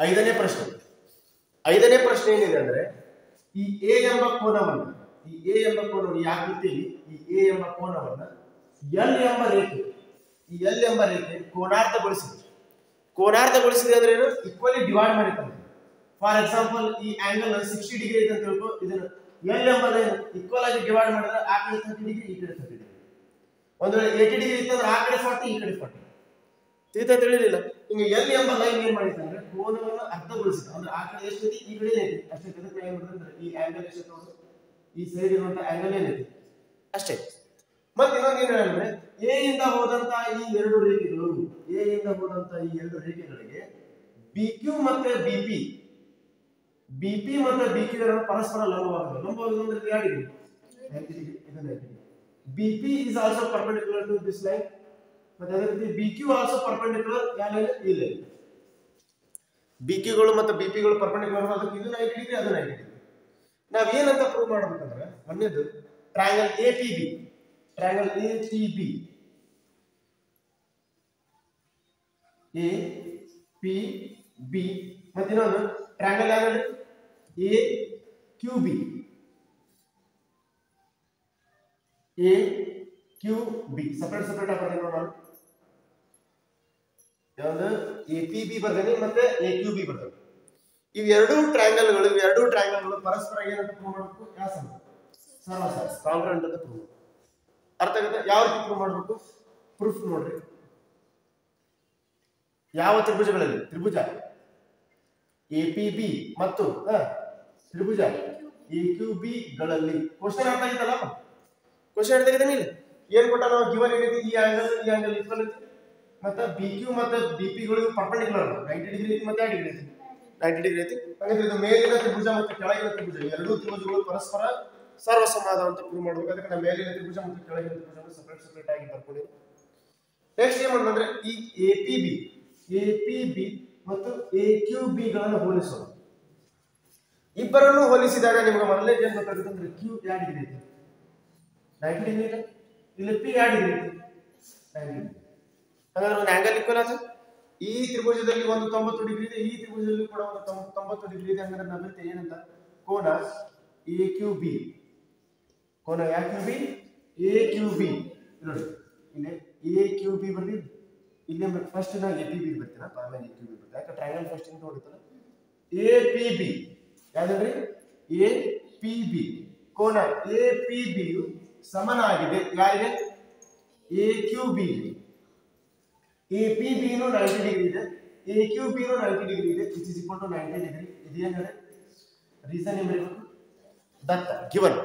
ಐದನೇ ಪ್ರಶ್ನೆ. ಐದನೇ ಪ್ರಶ್ನೆ ಏನಿದೆ ಅಂದ್ರೆ, ಈ ಎ ಎಂಬ ಕೋನವನ್ನು ಈ ಆಕೃತಿಯಲ್ಲಿ ಈ ಎ ಎಂಬ ಕೋನವನ್ನು ಎಲ್ ಎಂಬ ರೇಖೆ ಕೋನಾರ್ಧಗೊಳಿಸಿದೆ ಅಂದ್ರೆ ಏನು? ಈಕ್ವಲಿ ಡಿವೈಡ್ ಮಾಡಿರ್ತಾರೆ. ಫಾರ್ ಎಕ್ಸಾಂಪಲ್, ಈ ಆಂಗಲ್ 60 ಡಿಗ್ರಿ ಐತೆ ಅಂತ ತಿಳ್ಕೊ. ಇದನ್ನು ಎಲ್ ಎಂಬ ಲೈನ್ ಈಕ್ವಲ್ ಆಗಿ ಡಿವೈಡ್ ಮಾಡಿದ್ರೆ ಆ ಕಡೆ 30 ಡಿಗ್ರಿ, ಈ ಕಡೆ 30 ಡಿಗ್ರಿ. ಒಂದು ವೇಳೆ 80 ಡಿಗ್ರಿ ಇತ್ತಂದ್ರೆ ಆ ಕಡೆ 40, ಈ ಕಡೆ 40. ತಿಳಿಲಿಲ್ಲ. ಹಿಂಗೆ ಎಲ್ ಎಂಬ ಲೈನ್ ಏನ್ ಮಾಡಿದ್ರೆ ಅಂದ್ರೆ ಕೋನವನ್ನು ಅರ್ಧಗೊಳಿಸಿದ. ಅಂದ್ರೆ ಆ ಕಡೆ ಎಷ್ಟೈತಿ, ಈ ಕಡೆ ಏನೈತಿ ಅಷ್ಟೇ. ಅದಕ್ಕೆ ಏನ್ ಮಾಡಿದ್ರೆ ಈ ಆಂಗಲ್ ಎಷ್ಟೈತೆ, ಈ ಸೈಡ್ ಇರುವಂತ ಆಂಗಲ್ ಏನೈತಿ ಅಷ್ಟೇ. ಮತ್ತೆ ಇನ್ನೊಂದು ಏನ್ ಹೇಳಿದ್ರೆ, ಎ ಇಂದ ಹೋದಂತ ಈ ಎರಡು ರೇಖೆಗಳಿಗೆ ಬಿ ಕ್ಯೂ ಮತ್ತೆ ಬಿಪಿ ಮತ್ತೆ ಬಿಕ್ಯೂ ಪರಸ್ಪರ ಲಂಬವಾಗಿದೆ ಅಂದ್ರೆ ಯಾರಿಗೆ? 90 ಡಿಗ್ರಿ. BP is also perpendicular to this line. ಮತ್ತೆ ಅದೇ ರೀತಿ ಬಿಕ್ಯೂ ಆಲ್ಸೋ ಪರ್ಪೆಂಡಿಕ್ಯುಲರ್ ಈ ಲೈನ್. ಬಿಕ್ಯೂಗಳು ಮತ್ತು ಬಿಪಿಗಳು ಪರ್ಪೆಂಡಿಕ್ಯುಲರ್, ಅದಕ್ಕೆ ಇದು 90 ಡಿಗ್ರಿ, ಅದು 90 ಡಿಗ್ರಿ. ನಾವ್ ಏನಂತ ಪ್ರೂವ್ ಮಾಡ್ಬೇಕಂದ್ರೆ, ಒಂದೇದು ಟ್ರಯಾಂಗಲ್ ಎಪಿಬಿ ಮತ್ತೆ ಇನ್ನೊಂದು ಟ್ರಯಾಂಗಲ್ ಯಾವ್ದು? AQB ಸಪರೇಟ್ ಆಗಿ ಬರ್ತೀನಿ ನೋಡೋಣ. ಯಾವ್ದು? APB ಬರ್ತೀನಿ ಮತ್ತೆ AQB ಬರ್ತೀನಿ. ಇವೆರಡೂ ಟ್ರಯಾಂಗಲ್ಗಳು ಪರಸ್ಪರ ಏನಂತ ಪ್ರೂವ್ ಮಾಡಬೇಕು? ಕಾಂಗ್ರುಯೆಂಟ್ ಅಂತ ಪ್ರೂವ್. ಅರ್ಥ ಆಗುತ್ತೆ? ಯಾವ ರೀತಿ ಪ್ರೂವ್ ಮಾಡಬೇಕು? ಪ್ರೂಫ್ ನೋಡ್ರಿ. ಯಾವ ತ್ರಿಭುಜಗಳಲ್ಲಿ? ತ್ರಿಭುಜ APB ಮತ್ತು ತ್ರಿಭುಜ AQB ಗಳಲ್ಲಿ. ಕ್ವಶನ್ ಅರ್ಥ ಆಗಿತ್ತಲ್ಲ? ಕ್ವಶನ್ ಅರ್ಥ ಆಗಿದ್ದಾನೆ ಇಲ್ಲ? ಏನ್ ಕೊಟ್ಟ? ನಾವು ಗಿವನ್ ಏನೈತಿ, ಈ ಆಂಗಲ್ ಈಕ್ವಲ್ ಐತಿ, ಮತ್ತೆ BQ ಮತ್ತೆ BP ಗಳು ಪರ್ಪೆಂಡಿಕ್ಯುಲರ್ 90 ಡಿಗ್ರಿ ಐತಿ, ಮತ್ತೆ 90 ಡಿಗ್ರಿ ಐತಿ. ಹಾಗಾದ್ರೆ ಇದು ಮೇಲಿನ ತ್ರಿಭುಜ ಮತ್ತು ಕೆಳಗಿನ ತ್ರಿಭುಜ, ಎರಡೂ ತ್ರಿಭುಜಗಳು ಪರಸ್ಪರ ಸರ್ವಸಮಾನ ಅಂತ ಪ್ರೂವ್ ಮಾಡಬೇಕು. ಅದಕ್ಕೆ ನಾವು ಮೇಲಿನ ತ್ರಿಭುಜ ಮತ್ತು ಕೆಳಗಿನ ತ್ರಿಭುಜವನ್ನು ಸಪರೇಟ್ ಆಗಿ ಬರ್ಕೊಂಡಿದ್ದೀವಿ. ನೆಕ್ಸ್ಟ್ ಏನ್ ಮಾಡೋದಂದ್ರೆ, ಈ APB ಮತ್ತು AQB ಗಳನ್ನು ಹೋಲಿಸೋಣ. ಇಬ್ಬರನ್ನು ಹೋಲಿಸಿದಾಗ ನಿಮಗೆ ಮೊದಲೇ ಏನ್ ಗೊತ್ತಾಗುತ್ತೆ ಅಂದ್ರೆ, Q ಯಾವ ಡಿಗ್ರಿ ಐತಿ? 90 ಡಿಗ್ರಿ ಇದೆ. ಇಲ್ಲಿ P ಯಾವ ಡಿಗ್ರಿ ಐತಿ? 90 ಡಿಗ್ರಿ. ಹಾಗಾದ್ರೆ ಒಂದು ಆಂಗಲ್ ಈಕ್ವಲ್ ಆಯ್ತು. ಈ ತ್ರಿಭುಜದಲ್ಲಿ ಒಂದು 90 ಡಿಗ್ರಿ ಇದೆ, ಈ ತ್ರಿಭುಜದಲ್ಲಿ ಕೂಡ ಒಂದು 90 ಡಿಗ್ರಿ ಇದೆ. ಹಾಗಾದ್ರೆ ನಾವಿರುತ್ತೆ ಏನಂತ? ಕೋನ AQB ನೋಡಿ. ಇಲ್ಲಿ AQB ಬರ್ದಿ, ಇಲ್ಲಿ ಫಸ್ಟ್ ನಾವು APB ಬರ್ತೀನ, ಆಮೇಲೆ AQB ಬರ್ತೀವಿ. ಯಾಕೆ ಟ್ರಯಾಂಗಲ್ ಫಸ್ಟ್ ಅಂತ ನೋಡಿತ್ತಲ್ಲ. APB ಯಾವ್ದ್ರಿ? APB ಕೋನ APB ಯು ಸಮನಾಗಿದೆ ಯಾರಿಗೆ? AQB. APB ನು 90 ಡಿಗ್ರಿ ಇದೆ, AQB ನು 90 ಡಿಗ್ರಿ ಇದೆ, which is equal to 90 degree. ಇದೇನಂದ್ರೆ ರೀಸನ್ ಏನ್ ಬರೀಬೇಕು? ದತ್ತ ಗಿವನ್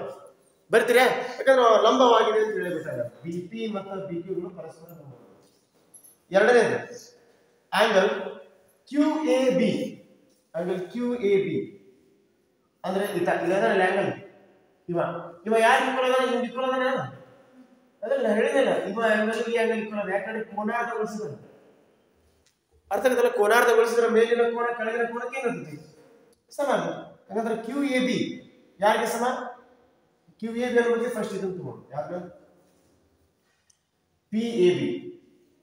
ಬರ್ತೀರಾ? ಯಾಕಂದ್ರೆ ಲಂಬವಾಗಿದೆ ಅಂತ ಹೇಳಿಬಿಟ್ಟಾಗ BP ಮತ್ತು BQ ಗಳು ಪರಸ್ಪರ ಲಂಬ. ಎರಡನೇದು ಆಂಗಲ್ QAB ಅಂದ್ರೆ ಇದನ್ನ ಆಂಗಲ್ ಇವ ಯಾರು ಈಕ್ವಲ್ ಅದಾನ? ಇವ್ ಈಕ್ವಲ್ ಅದಾನ. ಅದನ್ನ ಹೇಳಿದಲ್ಲ, ಇವ ಆಂಗಲ್ ಈ ಆಂಗಲ್ ಈಕ್ವಲ್ ಅದ. ಯಾಕಂದ್ರೆ ಕೋನಾರ್ಧಗೊಳಿಸಿದ. ಅರ್ಥ ಆಗುತ್ತಲ್ಲ? ಕೋನಾರ್ಧಗೊಳಿಸಿದ್ರೆ ಮೇಲಿನ ಕೋನ ಕೆಳಗಿನ ಕೋನಕ್ಕೆ ಏನಾಗ್ತದೆ? ಸಮ. ಹಾಗಾದ್ರೆ QAB ಯಾರಿಗೆ ಸಮ? QAB ಅನ್ನೋದು ಫಸ್ಟ್ ಇದನ್ನು ತಗೊಂಡು ಯಾರು? PAB.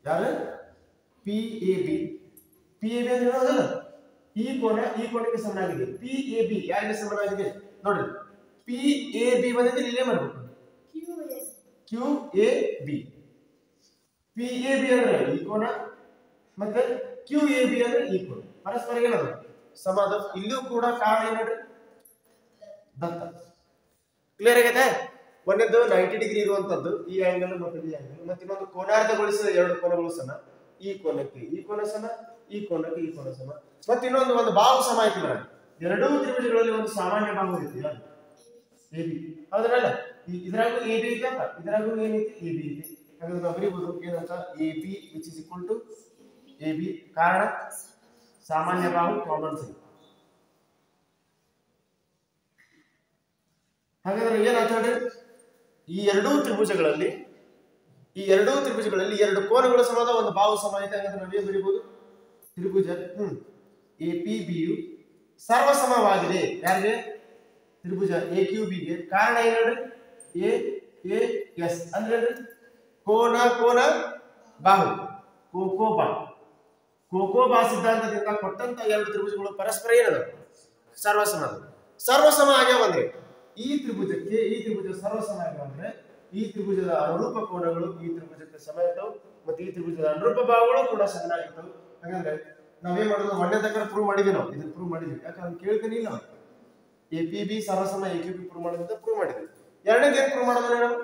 ಯಾರು? PAB ಅಂದ್ರೆ ಹೇಳೋದಲ್ಲ, ಈ ಕೋನಕ್ಕೆ ಸಮನಾಗಿದೆ. PAB ಯಾರಿಗೆ ಸಮನಾಗಿದೆ ನೋಡ್ರಿ. PAB ಬಂದಿದೆ, ಇಲ್ಲೇ ಮಾಡಬೇಕು QAB. PAB ಅಂದ್ರೆ ಈ ಕೋನ ಮತ್ತೆ QAB ಅಂದ್ರೆ ಈ ಕೋನ ಪರಸ್ಪರ ಏನದು? ಸಮಾನ. ಇಲ್ಲೂ ಕೂಡ ಕಾರಣ ಏನು ನೋಡ್ರಿ? ದತ್ತ. ಕ್ಲಿಯರ್ ಆಗೈತೆ? ಒಂದೇದು 90 ಡಿಗ್ರಿ ಇರುವಂತದ್ದು ಈ ಆಂಗಲ್ ಮತ್ತು ಈ ಆಂಗಲ್, ಮತ್ತೆ ಇನ್ನೊಂದು ಕೋನಾರ್ಧಗೊಳಿಸಿದ ಎರಡು ಕೋನಗಳು ಸಮ. ಈ ಕೋನಕ್ಕೆ ಈ ಕೋನ ಸಮ, ಈ ಕೋನಕ್ಕೆ ಈ ಕೋನ ಸಮ. ಮತ್ತೆ ಇನ್ನೊಂದು ಒಂದು ಬಾಹು ಸಮ ಐತಿಲ್ಲ. ಎರಡೂ ತ್ರಿಭುಜಗಳಲ್ಲಿ ಒಂದು ಸಾಮಾನ್ಯ ಬಾಹು ಐತಿ, AB. ಹೌದ್ರಲ್ಲ? ಇದ್ರಾಗೂ AB ಐತೆ ಅಂತ, ಇದ್ರಾಗೂ ಏನೈತಿ? AB ಐತಿ. ಹಾಗಾದ್ರೆ ನಾವು ಬರೀಬಹುದು ಏನಂತ? AB which is equal to AB. ಕಾರಣ ಸಾಮಾನ್ಯ ಬಾಹು, ಕಾಮನ್ ಸೈಡ್. ಹಾಗಾದ್ರೆ ಏನಾಯ್ತು ನೋಡ್ರಿ? ಈ ಎರಡೂ ತ್ರಿಭುಜಗಳಲ್ಲಿ ಎರಡು ಕೋನಗಳು ಸಮಾನ, ಒಂದು ಬಾಹು ಸಮ ಐತೆ. ಹಾಗಾದ್ರೆ ನಾವೇನ್ ಬರೀಬಹುದು? ತ್ರಿಭುಜ APB ಯು ಸರ್ವಸಮವಾಗಿದೆ. ಯಾರಿಗೆ? ತ್ರಿಭುಜ AQB ಗೆ. ಕಾರಣ ಏನು ಹೇಳ್ರಿ? AS ಅಂದ್ರೆ ಕೋನ ಬಾಹು, ಕೊಕೊಬಾ ಸಿದ್ಧಾಂತದಿಂದ ಕೊಟ್ಟಂತ ಎರಡು ತ್ರಿಭುಜಗಳು ಪರಸ್ಪರ ಏನದ ಸರ್ವಸಮ ಸರ್ವಸಮ ಆಗ್ಯಾವಂದ್ರೆ ಈ ತ್ರಿಭುಜಕ್ಕೆ ಈ ತ್ರಿಭುಜ ಸರ್ವಸಮ ಆಗ್ಯಾವಂದ್ರೆ ಈ ತ್ರಿಭುಜದ ಅನುರೂಪ ಕೋನಗಳು ಈ ತ್ರಿಭುಜಕ್ಕೆ ಸಮ ಇರ್ತಾವ ಮತ್ತೆ ಈ ತ್ರಿಭುಜದ ಅನುರೂಪ ಭಾಗಗಳು ಕೂಡ ಸಮನಾಗಿರ್ತಾವ. ಹಾಗಂದ್ರೆ ನಾವೇನ್ ಮಾಡೋದು ಒಂದೇ ತಕ್ಕ ಪ್ರೂವ್ ಮಾಡಿದ್ವಿ ನಾವು ಇದನ್ನ ಪ್ರೂವ್ ಮಾಡಿದ್ವಿ ಯಾಕಂದ್ರೆ ಕೇಳ್ತೀನಿ ಇಲ್ಲ APB ಸರ್ವಸಮ AQB ಪ್ರೂವ್ ಮಾಡೋದ್ರಿಂದ ಪ್ರೂವ್ ಮಾಡಿದ್ವಿ. ಎರಡನೇದು ಏನ್ ಪ್ರೂವ್ ಮಾಡೋದು ನಾವು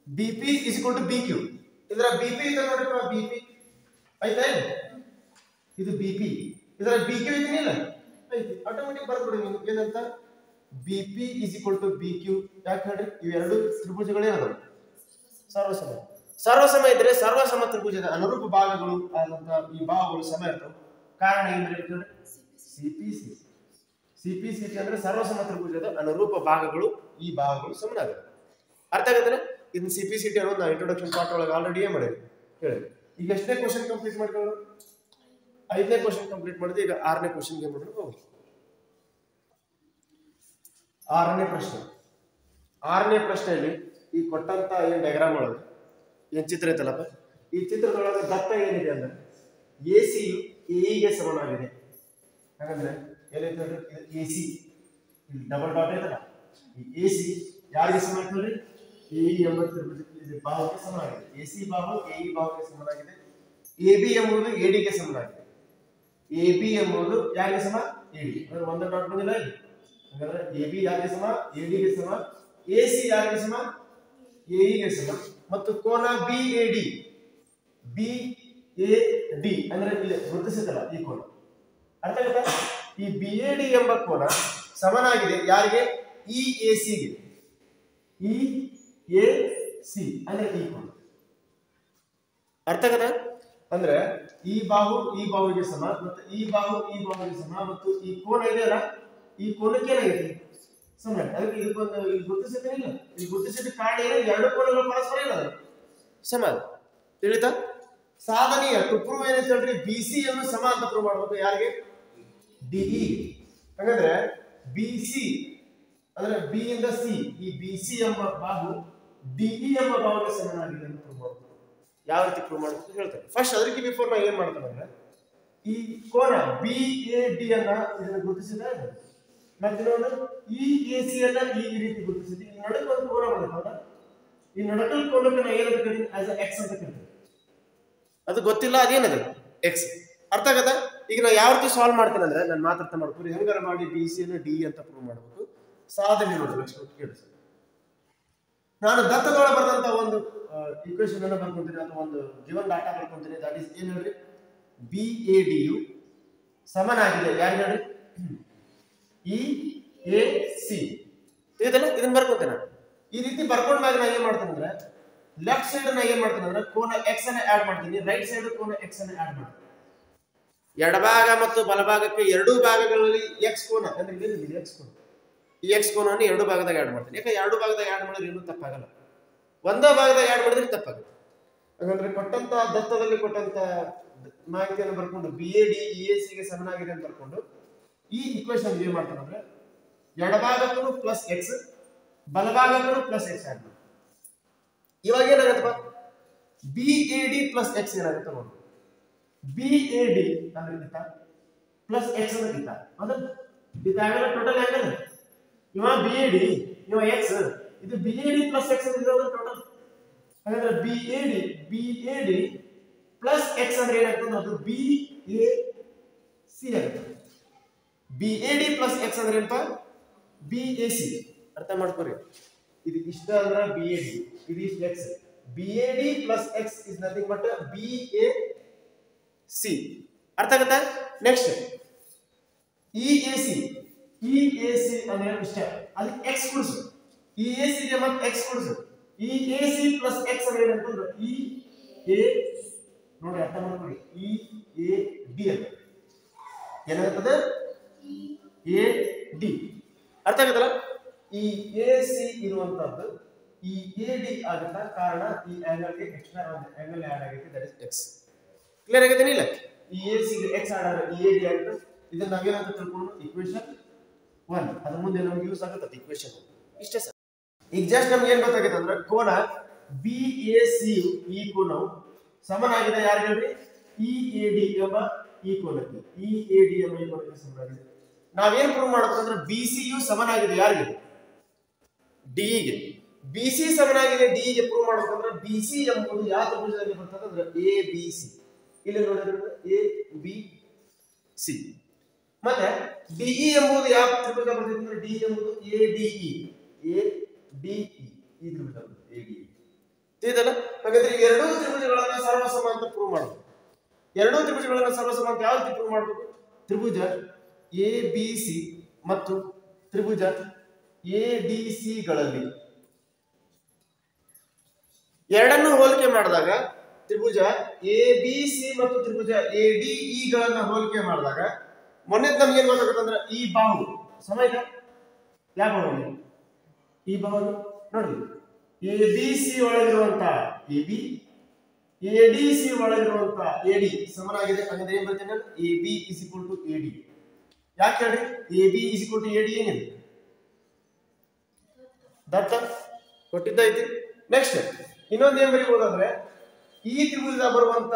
BP is equal to BQ ಇದರ BP ಇದೆ ನೋಡಿ BP ಆಯ್ತಾ ಇದು BP ಇದರ BQ ಇದೆಯಲ್ಲ ಐತಿ ಆಟೋಮೆಟಿಕ್ ಬರ್ಬಿಡಿ ನೀವು ಏನಂತ BP is equal to BQ ಯಾಕೆ ಹೇಳ್ರಿ ಇವೆರಡು ತ್ರಿಭುಜಗಳು ಏನದು ಸರ್ವಸಮ ಸರ್ವಸಮ ಇದ್ರೆ ಸರ್ವಸಮ ತ್ರಿಭುಜದ ಅನುರೂಪ ಭಾಗಗಳು ಆದಂತ ಈ ಭಾಗಗಳು ಸಮ ಇರ್ತವೆ. ಕಾರಣ ಏನು ಹೇಳ್ತೀವಿ CPCT ಅಂದ್ರೆ ಸರ್ವಸಮ ತ್ರಿಭುಜದ ಅನುರೂಪ ಭಾಗಗಳು ಈ ಭಾಗಗಳು ಸಮನಾಗುತ್ತೆ. ಅರ್ಥ ಆಗುತ್ತಲ್ಲ ಇದನ್ನ CPCT ಅನ್ನೋದು ನಾವು ಇಂಟ್ರೊಡಕ್ಷನ್ ಪಾರ್ಟ್ ಒಳಗೆ ಆಲ್ರೆಡಿ ಏನ್ ಮಾಡಿದ್ವಿ ಹೇಳಿ. ಈಗ ಎಷ್ಟನೇ ಕ್ವಶನ್ ಕಂಪ್ಲೀಟ್ ಮಾಡ್ಕೊಳ್ಳೋಣ 5ನೇ ಕ್ವಶನ್ ಕಂಪ್ಲೀಟ್ ಮಾಡಿದ್ವಿ. ಈಗ 6ನೇ ಕ್ವಶನ್ಗೆ ಮಾಡಿದ್ರೆ ಹೋಗಿ 6ನೇ ಪ್ರಶ್ನೆ 6ನೇ ಪ್ರಶ್ನೆಯಲ್ಲಿ ಈ ಕೊಟ್ಟಂತ ಏನ್ ಡಯಾಗ್ರಾಮ್ ಒಳಗೆ ಏನ್ ಚಿತ್ರ ಐತಲ್ಲಪ್ಪ ಈ ಚಿತ್ರದೊಳಗೆ ದತ್ತ ಏನಿದೆ ಅಂದ್ರೆ ACಯು AEಗೆ ಸಮನಾಗಿದೆ. ಹಾಗಂದ್ರೆ ಏನೈತೆ ನೋಡ್ರಿ AC ಇಲ್ಲಿ ಡಬಲ್ ಡಾಟ್ ಐತಲ್ಲ ಈ AC ಯಾರಿಗೆ ಸಮ ಆಗ್ತದ್ರಿ AE ಎಂಬ ತ್ರಿಭುಜಕ್ಕೆ ಭಾಗಕ್ಕೆ ಸಮನಾಗಿದೆ. AC ಭಾಗವು AE ಭಾಗಕ್ಕೆ ಸಮನಾಗಿದೆ. AB ಎಂಬುದು AD ಗೆ ಸಮನಾಗಿದೆ. AB ಎಂಬುದು ಯಾರಿಗೆ ಸಮ AD ಅಂದ್ರೆ ಒಂದು ಡಾಟ್ ಬಂದಿಲ್ಲ ಇಲ್ಲಿ ಹಾಗಾದ್ರೆ AB ಯಾರಿಗೆ ಸಮ AD ಗೆ ಸಮ AC ಯಾರಿಗೆ ಸಮ AE ಗೆ ಸಮ ಮತ್ತು ಕೋನ BAD ಅಂದ್ರೆ ಇಲ್ಲಿ ಗುರುತಿಸುತ್ತಲ್ಲ ಈ ಕೋನ ಅರ್ಥ ಆಗುತ್ತಾ ಈ BAD ಎಂಬ ಕೋನ ಸಮನಾಗಿದೆ ಯಾರಿಗೆ EAC ಗೆ EAC ಅಂದ್ರೆ ಈ ಕೋನ ಅರ್ಥ ಆಗುತ್ತಾ ಅಂದ್ರೆ ಈ ಬಾಹುವಿಗೆ ಸಮ ಮತ್ತು ಈ ಬಾಹುವಿಗೆ ಸಮ ಮತ್ತು ಈ ಕೋನ ಇದೆಯಲ್ಲ ಈ ಕೋನಕ್ಕೆ ಏನಾಗಿದೆ ಸಮ ಅದಕ್ಕೆ ಇದಕ್ಕೊಂದು ಇಲ್ಲಿ ಗುರುತಿಸುತ್ತೇನಿಲ್ಲ ಇಲ್ಲಿ ಗುರುತಿಸಿದ ಕಾರಣ ಏನು ಎರಡು ಕೋನಗಳು ಪರಸ್ಪರ ಇಲ್ಲ ಸಮ ತಿಳಿತಾ ಸಾಧನೆಯ ಟು ಪ್ರೂವ್ ಏನಂತ ಹೇಳ್ರಿ BC ಅನ್ನು ಸಮ ಅಂತ ಪ್ರೂವ್ ಮಾಡಬೇಕು ಯಾರಿಗೆ DE ಹಾಗಾದ್ರೆ BC ಅಂದ್ರೆ B ಇಂದ C ಈ BC ಎಂಬ ಬಾಹು DE ಎಂಬ ಬಾಹುಗೆ ಸಮನಾಗಿದೆ ಅಂತ ಪ್ರೂವ್ ಮಾಡಬೇಕು. ಯಾವ ರೀತಿ ಪ್ರೂವ್ ಮಾಡಬೇಕು ಹೇಳ್ತಾರೆ. ಫಸ್ಟ್ ಅದಕ್ಕೆ ಬಿಫೋರ್ ನಾವು ಏನ್ ಮಾಡ್ತೇವೆ ಅಂದ್ರೆ ಈ ಕೋನ BAD ಅನ್ನ ಇದನ್ನ ಗುರುತಿಸಿದ ಮತ್ತೆ ನೋಡಿ EAC ಅನ್ನ ಈ ರೀತಿ ಗುರುತಿಸಿದ್ವಿ. ಈ ನಡುವೆ ಒಂದು ಕೋನ ಬರುತ್ತೆ ಈ ನಡುಕಲ್ ಕೋನಕ್ಕೆ ನಾವು ಏನಂತ ಕರೀತೀವಿ ಆಸ್ ಎ X ಅಂತ ಕರೀತೀವಿ. ಅದು ಗೊತ್ತಿಲ್ಲ ಅದೇನದು X ಅರ್ಥ ಆಗತ್ತಾ. ಈಗ ನಾವು ಯಾವ ರೀತಿ ಸಾಲ್ವ್ ಮಾಡ್ತೇನೆ ಅಂದ್ರೆ ನಾನು ಮಾತಾಡ್ತಾ ಮಾಡ್ಕೊಂಡು ಹೆಂಗಾರ ಮಾಡಿ BC ಅನ್ನು D ಅಂತ ಪ್ರೂವ್ ಮಾಡಬೇಕು. ಸಾಧನೆ ನೋಡಿ ಕೇಳಿಸಿ ನಾನು ದತ್ತದೊಳಗೆ ಬರೆದಂತ ಒಂದು ಈಕ್ವೇಶನ್ ಅನ್ನು ಬರ್ಕೊಂತೀನಿ ಅಥವಾ ಒಂದು ಗಿವನ್ ಡಾಟಾ ಬರ್ಕೊಂತೀನಿ ದಟ್ ಇಸ್ ಏನು ಹೇಳ್ರಿ BAD ಯು ಸಮನಾಗಿದೆ ಯಾರು ಹೇಳ್ರಿ EAC ಇದೆಲ್ಲ ಇದನ್ನ ಬರ್ಕೊಂತೇನೆ ಈ ರೀತಿ ಬರ್ಕೊಂಡಾಗ ನಾ ಏನ್ ಮಾಡ್ತೇನೆ ಅಂದ್ರೆ ಲೆಫ್ಟ್ ಸೈಡ್ ನಾ ಏನ್ ಮಾಡ್ತೇನೆ ಅಂದ್ರೆ ಕೋನ X ಅನ್ನು ಆಡ್ ಮಾಡ್ತೀನಿ ರೈಟ್ ಸೈಡ್ ಕೋನ X ಅನ್ನು ಆಡ್ ಮಾಡ್ತೀನಿ. ಎಡಭಾಗ ಮತ್ತು ಬಲಭಾಗಕ್ಕೆ ಎರಡೂ ಭಾಗಗಳಲ್ಲಿ X ಕೋನ ಅಂದ್ರೆ ಇದೆ X ಕೋನ ಈ X ಕೋನವನ್ನು ಎರಡು ಭಾಗದಾಗ ಆಡ್ ಮಾಡ್ತೀನಿ. ಯಾಕೆ ಎರಡು ಭಾಗದಾಗ ಆಡ್ ಮಾಡಿದ್ರೆ ಏನೂ ತಪ್ಪಾಗಲ್ಲ ಒಂದೇ ಭಾಗದಾಗ ಆಡ್ ಮಾಡಿದ್ರೆ ತಪ್ಪಾಗುತ್ತೆ. ಹಾಗಂದ್ರೆ ಕೊಟ್ಟಂತ ದತ್ತದಲ್ಲಿ ಕೊಟ್ಟಂತ ಮಾಹಿತಿಯನ್ನು ಬರ್ಕೊಂಡು BAD EAC ಗೆ ಸಮನಾಗಿದೆ ಅಂತ ಬರ್ಕೊಂಡು ಈ ಈಕ್ವೇಶನ್ ಏನ್ ಮಾಡ್ತಾನೆ ಅಂದ್ರೆ ಎಡಭಾಗಕ್ಕೂ ಪ್ಲಸ್ X ಬಲಭಾಗಕ್ಕೂ ಪ್ಲಸ್ X ಆಡ್ ಮಾಡಿ. ಇವಾಗ ಏನಾಗತ್ತಪ್ಪ BAD ಪ್ಲಸ್ X ಏನಾಗುತ್ತೆ ನೋಡಿ BAD ಅಂದ್ರೆ ಇತ್ತ ಪ್ಲಸ್ X ಅಂದ್ರೆ ಇತ್ತ ಅಂದ್ರೆ ಇದಾಗಲ್ಲ ಟೋಟಲ್ ಆಂಗಲ್ ಇವ BAD ಇವ X ಇದು BAD ಪ್ಲಸ್ X ಅಂದ್ರೆ ಇದು ಟೋಟಲ್. ಹಾಗಾದ್ರೆ BAD ಪ್ಲಸ್ X ಅಂದ್ರೆ ಏನಾಗ್ತದೆ ಅದು BAC ಆಗುತ್ತೆ. BAD ಪ್ಲಸ್ X ಅಂದ್ರೆ ಏನಪ್ಪ BAC ಅರ್ಥ ಮಾಡ್ಕೊರಿ. ಇದು ಇಷ್ಟ ಅಂದ್ರೆ BAD ಇದು ಇಷ್ಟ X BAD plus X is nothing but BAC ಅರ್ಥ ಆಗುತ್ತಾ. ನೆಕ್ಸ್ಟ್ EAC ಅಂದ್ರೆ ಇಷ್ಟ ಅಲ್ಲಿ X ಕೊಡಿಸು EAC ಗೆ ಮತ್ತೆ X ಕೊಡಿಸು EAC ಪ್ಲಸ್ X ಅಂದ್ರೆ ಏನಂತಂದ್ರೆ EA ನೋಡಿ ಅರ್ಥ ಮಾಡ್ಕೊಳ್ಳಿ EAD ಅಂತ ಏನಾಗುತ್ತದೆ EAD ಅರ್ಥ ಆಗುತ್ತಲ್ಲ. ಈ AC ಇರುವಂತದ್ದು ಈ AD ಆಗುತ್ತಾ ಕಾರಣ ಈ ಆಂಗಲ್ ಗೆ ಎಕ್ಸ್ಟ್ರಾ ಒಂದು ಆಂಗಲ್ ಆಡ್ ಆಗೈತೆ ದಟ್ ಇಸ್ X. ಕ್ಲಿಯರ್ ಆಗೈತೆ ಇಲ್ಲ ಈ AC ಗೆ X ಆಡ್ ಆದ್ರೆ EAD ಆಗುತ್ತೆ. ಇದನ್ನ ನಾವೇನಂತ ತಿಳ್ಕೊಂಡು ಈಕ್ವೇಶನ್ 1 ಅದ್ರ ಮುಂದೆ ನಮಗೆ ಯೂಸ್ ಆಗುತ್ತೆ ಈಕ್ವೇಶನ್ 1 ಇಷ್ಟೇ ಸರ್. ಈಗ ಜಸ್ಟ್ ನಮ್ಗೆ ಏನ್ ಗೊತ್ತಾಗೈತೆ ಅಂದ್ರೆ ಕೋನ BAC ಈ ಕೋನವು ಸಮನಾಗಿದೆ ಯಾರು ಹೇಳ್ರಿ ಇ ಎ ಡಿ ಎಂಬ ಈ ಕೋನಕ್ಕೆ ಇ ಎ ಡಿ ಎಂಬ ಈ ಕೋನಕ್ಕೆ ಸಮನಾಗಿದೆ. ನಾವೇನ್ ಪ್ರೂವ್ ಮಾಡಬೇಕಂದ್ರೆ ಬಿ ಸಿ ಯು ಸಮನಾಗಿದೆ ಯಾರಿಗೆ ಡಿ ಗೆ. ಬಿ ಸಿ ಸಮನಾಗಿದೆ ಡಿ ಗೆ ಪ್ರೂವ್ ಮಾಡಬೇಕಂದ್ರೆ ಬಿ ಸಿ ಎಂಬುದು ಯಾವ ತ್ರಿಭುಜದಲ್ಲಿ ಬರ್ತದೆ ಅಂದ್ರೆ ಎ ಬಿ ಸಿ. ಇಲ್ಲಿ ನೋಡಿದ್ರೆ ಎ ಬಿ ಸಿ. ಮತ್ತೆ ಡಿಇ ಎಂಬುದು ಯಾವ ತ್ರಿಭುಜ ಬರ್ತದೆ ಅಂದ್ರೆ ಡಿ ಎಂಬುದು ಎ ಡಿ ಇ ಈ ತ್ರಿಭುಜ ಎ ಡಿ ಇ. ತಿಳಿದಲ್ಲ? ಹಾಗಾದ್ರೆ ಈ ಎರಡೂ ತ್ರಿಭುಜಗಳನ್ನ ಸರ್ವಸಮ ಅಂತ ಪ್ರೂವ್ ಮಾಡಬೇಕು. ಎರಡೂ ತ್ರಿಭುಜಗಳನ್ನ ಸರ್ವಸಮ ಅಂತ ಯಾವ ರೀತಿ ಪ್ರೂವ್ ಮಾಡಬೇಕು? ತ್ರಿಭುಜ ಎ ಬಿ ಸಿ ಮತ್ತು ತ್ರಿಭುಜ ಎ ಡಿ ಸಿ ಗಳಲ್ಲಿ ಎರಡನ್ನು ಹೋಲಿಕೆ ಮಾಡಿದಾಗ ತ್ರಿಭುಜ ಎ ಬಿ ಸಿ ಮತ್ತು ತ್ರಿಭುಜ ಎ ಡಿ ಇ ಗಳನ್ನ ಹೋಲಿಕೆ ಮಾಡಿದಾಗ ಮೊನ್ನೆ ನಮ್ಗೆ ಏನ್ ಗೊತ್ತಾಗುತ್ತಂದ್ರೆ ಈ ಬಾಹು ಸಮ ಇದೆ. ಯಾವ ಬಾಹು? ಈ ಬಾಹು ನೋಡಿ ಎ ಬಿ ಸಿ ಒಳಗಿರುವಂತ A B A D C ಒಳಗಿರುವಂತ ಎ ಡಿ ಸಮನಾಗಿದೆ. ಹಾಗಾದ್ರೆ ಏನ್ ಬರ್ತೇನೆ A B is equal to A D. ಯಾಕೆ ಹೇಳ್ರಿ A B is equal to A D ಏನಿದೆ ದತ್ತ ಕೊಟ್ಟಿದ್ದೈತಿ. ನೆಕ್ಸ್ಟ್ ಇನ್ನೊಂದು ಏನ್ ಬರೀಬಹುದಂದ್ರೆ ಈ ತ್ರಿಭುಜ ಬರುವಂತ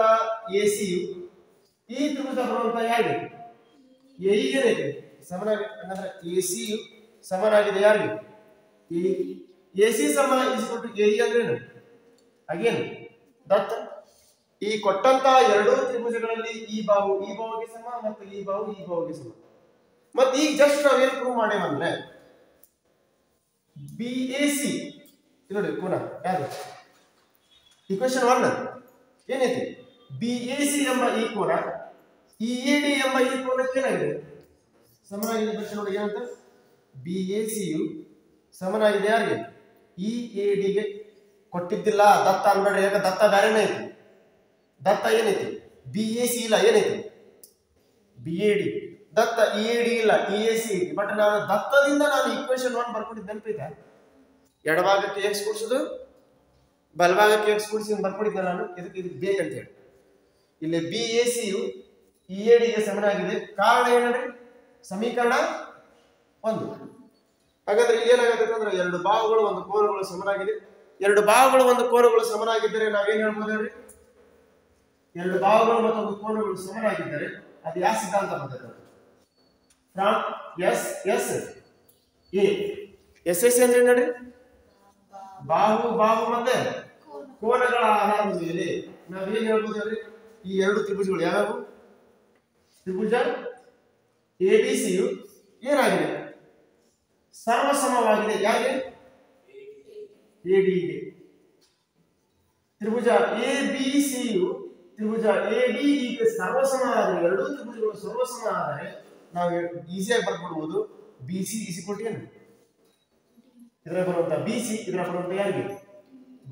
ಎ ಸಿ ಯು ಈ ತ್ರಿಭುಜ ಬರುವಂತ ಯಾರಿಗೆ ಎ ಏನೈತಿ ಸಮನಾಗಿದೆ. ಹಂಗಂದ್ರೆ ಎ ಸಿ ಯು ಸಮನಾಗಿದೆ ಯಾರಿಗೆ ಎ ಸಿ ಸಮ ಇಸ್ ಈಕ್ವಲ್ ಟು ಎ ಅಂದ್ರೆ ಏನು ಅಗೇನ್ ದತ್ತ. ಈ ಕೊಟ್ಟಂತ ಎರಡೂ ತ್ರಿಭುಜಗಳಲ್ಲಿ ಈ ಬಾಹುಗೆ ಸಮ ಮತ್ತು ಈ ಬಾಹುಗೆ ಸಮ. ಮತ್ತೆ ಈಗ ಜಸ್ಟ್ ನಾವೇನ್ ಪ್ರೂವ್ ಮಾಡೇವಂದ್ರೆ ಬಿ ಎ ಸಿ ನೋಡಿ ಕೋನ ಯಾರು ಇಕ್ವೇಶನ್ 1 ಏನೈತಿ ಬಿ ಎ ಸಿ ಎಂಬ ಈ ಕೋನ ಇ ಎ ಡಿ ಎಂಬ ಈ ಕೋನಕ್ಕೆ ಏನಾಗಿದೆ ಸಮನಾಗಿದೆ. ಪ್ರಶ್ನೆ ನೋಡಿ ಏನಂತ ಬಿ ಎ ಸಿ ಯು ಸಮನಾಗಿದೆ ಯಾರಿಗೆ ಇ ಎ ಡಿಗೆ ಕೊಟ್ಟಿದ್ದಿಲ್ಲ ದತ್ತ ಅನ್ಬೇಡ್ರಿ. ಯಾಕೆ ದತ್ತ ಬೇರೆನೇ ಐತಿ. ದತ್ತ ಏನೈತಿ ಬಿ ಎ ಸಿ ಇಲ್ಲ ಏನೈತಿ B A D. Datta E A D ಇಲ್ಲ ಇ ಎ ಸಿ ಐತಿ. ಬಟ್ ನಾನು ದತ್ತದಿಂದ ನಾನು ಇಕ್ವೇಶನ್ 1 ಬರ್ಕೊಂಡಿದ್ದೆ ನೆನಪೈತೆ. ಎಡಭಾಗಕ್ಕೆ ಎಕ್ಸ್ ಕೂಡಿಸೋದು ಬಲಭಾಗಕ್ಕೆ ಎಕ್ಸ್ ಕೂಡಿಸಿ ಬರ್ಕೊಂಡಿದ್ದೆ ನಾನು ಇದಕ್ಕೆ ಬೇಕಂತ ಹೇಳಿ. ಇಲ್ಲಿ B A C you E A ಡಿಗೆ ಸಮನಾಗಿದೆ. ಕಾರಣ ಏನಂದ್ರೆ ಸಮೀಕರಣ 1. ಹಾಗಾದ್ರೆ ಇಲ್ಲಿ ಏನಾಗುತ್ತೆ ಅಂದ್ರೆ ಎರಡು ಬಾಹುಗಳು ಒಂದು ಕೋನಗಳು ಸಮನಾಗಿದೆ. ಎರಡು ಬಾಹುಗಳು ಒಂದು ಕೋನಗಳು ಸಮನಾಗಿದ್ದರೆ ನಾವೇನ್ ಹೇಳ್ಬೋದು ಹೇಳ್ರಿ ಎರಡು ಬಾಹುಗಳು ಮತ್ತು ಒಂದು ಕೋನಗಳು ಸಮನಾಗಿದ್ದರೆ ಅದು ಯಾವ ಸಿದ್ಧಾಂತ ಬರ್ತದೆ from S S A. S S ಅಂದ್ರೆ ನೋಡಿ ಬಾಹು ಮತ್ತೆ ಕೋನಗಳ ಆಧಾರದ ಮೇಲೆ ನಾವೇನ್ ಹೇಳ್ಬೋದು ಹೇಳ್ರಿ ಈ ಎರಡು ತ್ರಿಭುಜಗಳು ಯಾವ್ಯಾವು ತ್ರಿಭುಜ ಎ ಬಿ ಸಿ ಯು ಏನಾಗಿದೆ ಸರ್ವಸಮವಾಗಿದೆ ಯಾಕೆ ಎ ಡಿ ಗೆ. ತ್ರಿಭುಜ ಎ ಬಿ ಸಿ ಯು ತ್ರಿಭುಜ ಎ ಡಿ ಗೆ ಸರ್ವಸಮ ಆದರೆ ಎರಡೂ ತ್ರಿಭುಜಗಳು ಸರ್ವಸಮ ಆದರೆ ನಾವು ಈಸಿಯಾಗಿ ಬರ್ಕೊಡ್ಬೋದು B C is equal to ಏನು ಇದರ ಬರುವಂತ ಬಿ ಸಿ ಇದರ ಬರುವಂತ ಯಾರಿಗೆ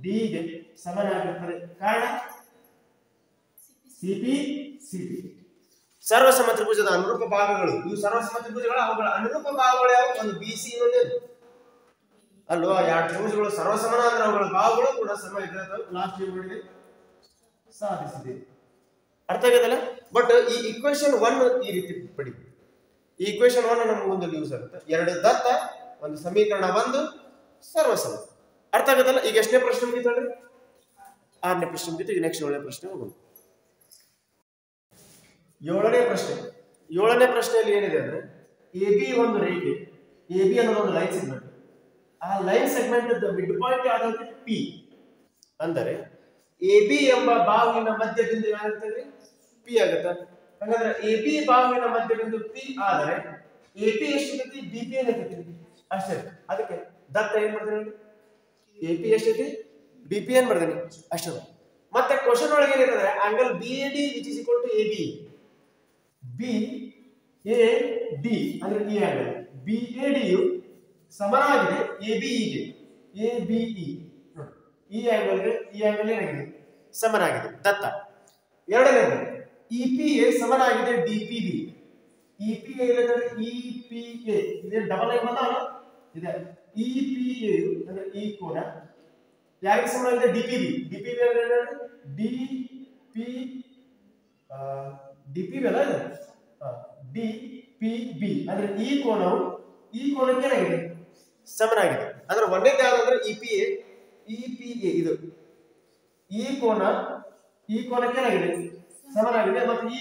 ಡಿ ಗೆ ಸಮನಾಗಿರುತ್ತದೆ. ಕಾರಣ ಸಿಪಿ ಸಿಪಿ ಸರ್ವಸಮ ತ್ರಿಭುಜದ ಅನುರೂಪ ಭಾಗಗಳು ಇವು ಸರ್ವಸಮ ತ್ರಿಭುಜಗಳ ಅವುಗಳ ಅನುರೂಪ ಭಾಗಗಳು ಯಾವ ಒಂದು ಬಿ ಸಿ ಇನ್ನೊಂದೇನು ಅಲ್ವಾ. ಎರಡು ತ್ರಿಭುಜಗಳು ಸರ್ವಸಮನ ಅಂದ್ರೆ ಅವುಗಳ ಭಾಗಗಳು ಕೂಡ ಸಮ ಇರ್ತವೆ. ಲಾಸ್ಟ್ ಏನ್ ಮಾಡಿದೆ ಸಾಧಿಸಿದೆ. ಅರ್ಥ ಆಗದಲ್ಲ. ಬಟ್ ಈ ಇಕ್ವೇಶನ್ 1 ಈ ರೀತಿ ಪಡಿ. ಈ ಇಕ್ವೇಶನ್ 1 ನಮ್ಗೆ ಒಂದು ಯೂಸ್ ಆಗುತ್ತೆ. ಎರಡು ದತ್ತ ಒಂದು ಸಮೀಕರಣ 1 ಸರ್ವಸಮ. ಅರ್ಥ ಆಗದಲ್ಲ. ಈಗ ಎಷ್ಟನೇ ಪ್ರಶ್ನೆ ಮುಗಿತು ಹೇಳ್ರಿ 6ನೇ ಪ್ರಶ್ನೆ ಮುಗಿತು. ಈಗ ನೆಕ್ಸ್ಟ್ 7ನೇ ಪ್ರಶ್ನೆ ಹೋಗೋಣ. 7ನೇ ಪ್ರಶ್ನೆ. 7ನೇ ಪ್ರಶ್ನೆಯಲ್ಲಿ ಏನಿದೆ ಅಂದ್ರೆ ಎ ಬಿ ಒಂದು ರೇಖೆ ಎ ಬಿ ಅನ್ನೋದು ಒಂದು ಲೈನ್ ಸೆಗ್ಮೆಂಟ್. ಆ ಲೈನ್ ಸೆಗ್ಮೆಂಟ್ ಮಿಡ್ ಪಾಯಿಂಟ್ ಯಾವುದು ಪಿ ಅಂದರೆ ಎ ಬಿ ಎಂಬ ಬಾಹುವಿನ ಮಧ್ಯಬಿಂದು ಯಾಗಿರ್ತದೆ ಪಿ ಆಗುತ್ತೆ. ಹಾಗಾದ್ರೆ ಎ ಬಿ ಬಾಹುವಿನ ಮಧ್ಯಬಿಂದು ಪಿ ಆದರೆ ಎ ಪಿ ಎಷ್ಟಿರ್ತೈತಿ ಬಿ ಪಿ ಏನಾಗ್ತೈತಿ ಅಷ್ಟೇ. ಅದಕ್ಕೆ ದತ್ತ ಏನ್ ಮಾಡ್ತಾನೆ ಎ ಪಿ ಎಷ್ಟೈತಿ ಬಿ ಪಿ ಏನ್ ಮಾಡ್ತಾನೆ ಅಷ್ಟೇ. ಮತ್ತೆ ಕ್ವಶನ್ ಒಳಗೆ ಏನಿದೆ angle B A D which is equal to A B. B A D ಅಂದ್ರೆ ಈ angle B A D you ಸಮನಾಗಿದೆ ಎ ಬಿ ಗೆ ಎ ಬಿ ಇ ಈ ಆಂಗಲ್ಗೆ ಈ ಆಂಗಲ್ ಏನಾಗಿದೆ ಸಮನಾಗಿದೆ ದತ್ತ. ಎರಡನೇದು ಇ ಪಿ ಎ ಸಮನಾಗಿದೆ D P B. E P A E P A ಇದೇ ಡಬಲ್ ಲೈನ್ ಬಂದ ಇದೆ. ಇ ಪಿ ಎ ಅಂದ್ರೆ ಈ ಕೋನ ಯಾರಿಗೆ ಸಮನಾಗಿದೆ D P B. D P B ಅಂದ್ರೆ D P D P B ಅಲ್ಲ ಇದು ಡಿ ಪಿ ಬಿ ಅಂದ್ರೆ ಈ ಕೋನವು ಈ ಕೋನಕ್ಕೆ ಏನಾಗಿದೆ ಸಮನಾಗಿದೆ. ಅಂದ್ರೆ ಒಂದೇದು ಯಾವ್ದಂದ್ರೆ ಇ ಪಿ ಎ ಇದು ಈ ಕೋನ ಈ ಕೋನಕ್ಕೆ ಏನಾಗಿದೆ ಸಮನಾಗಿದೆ ಮತ್ತು ಈ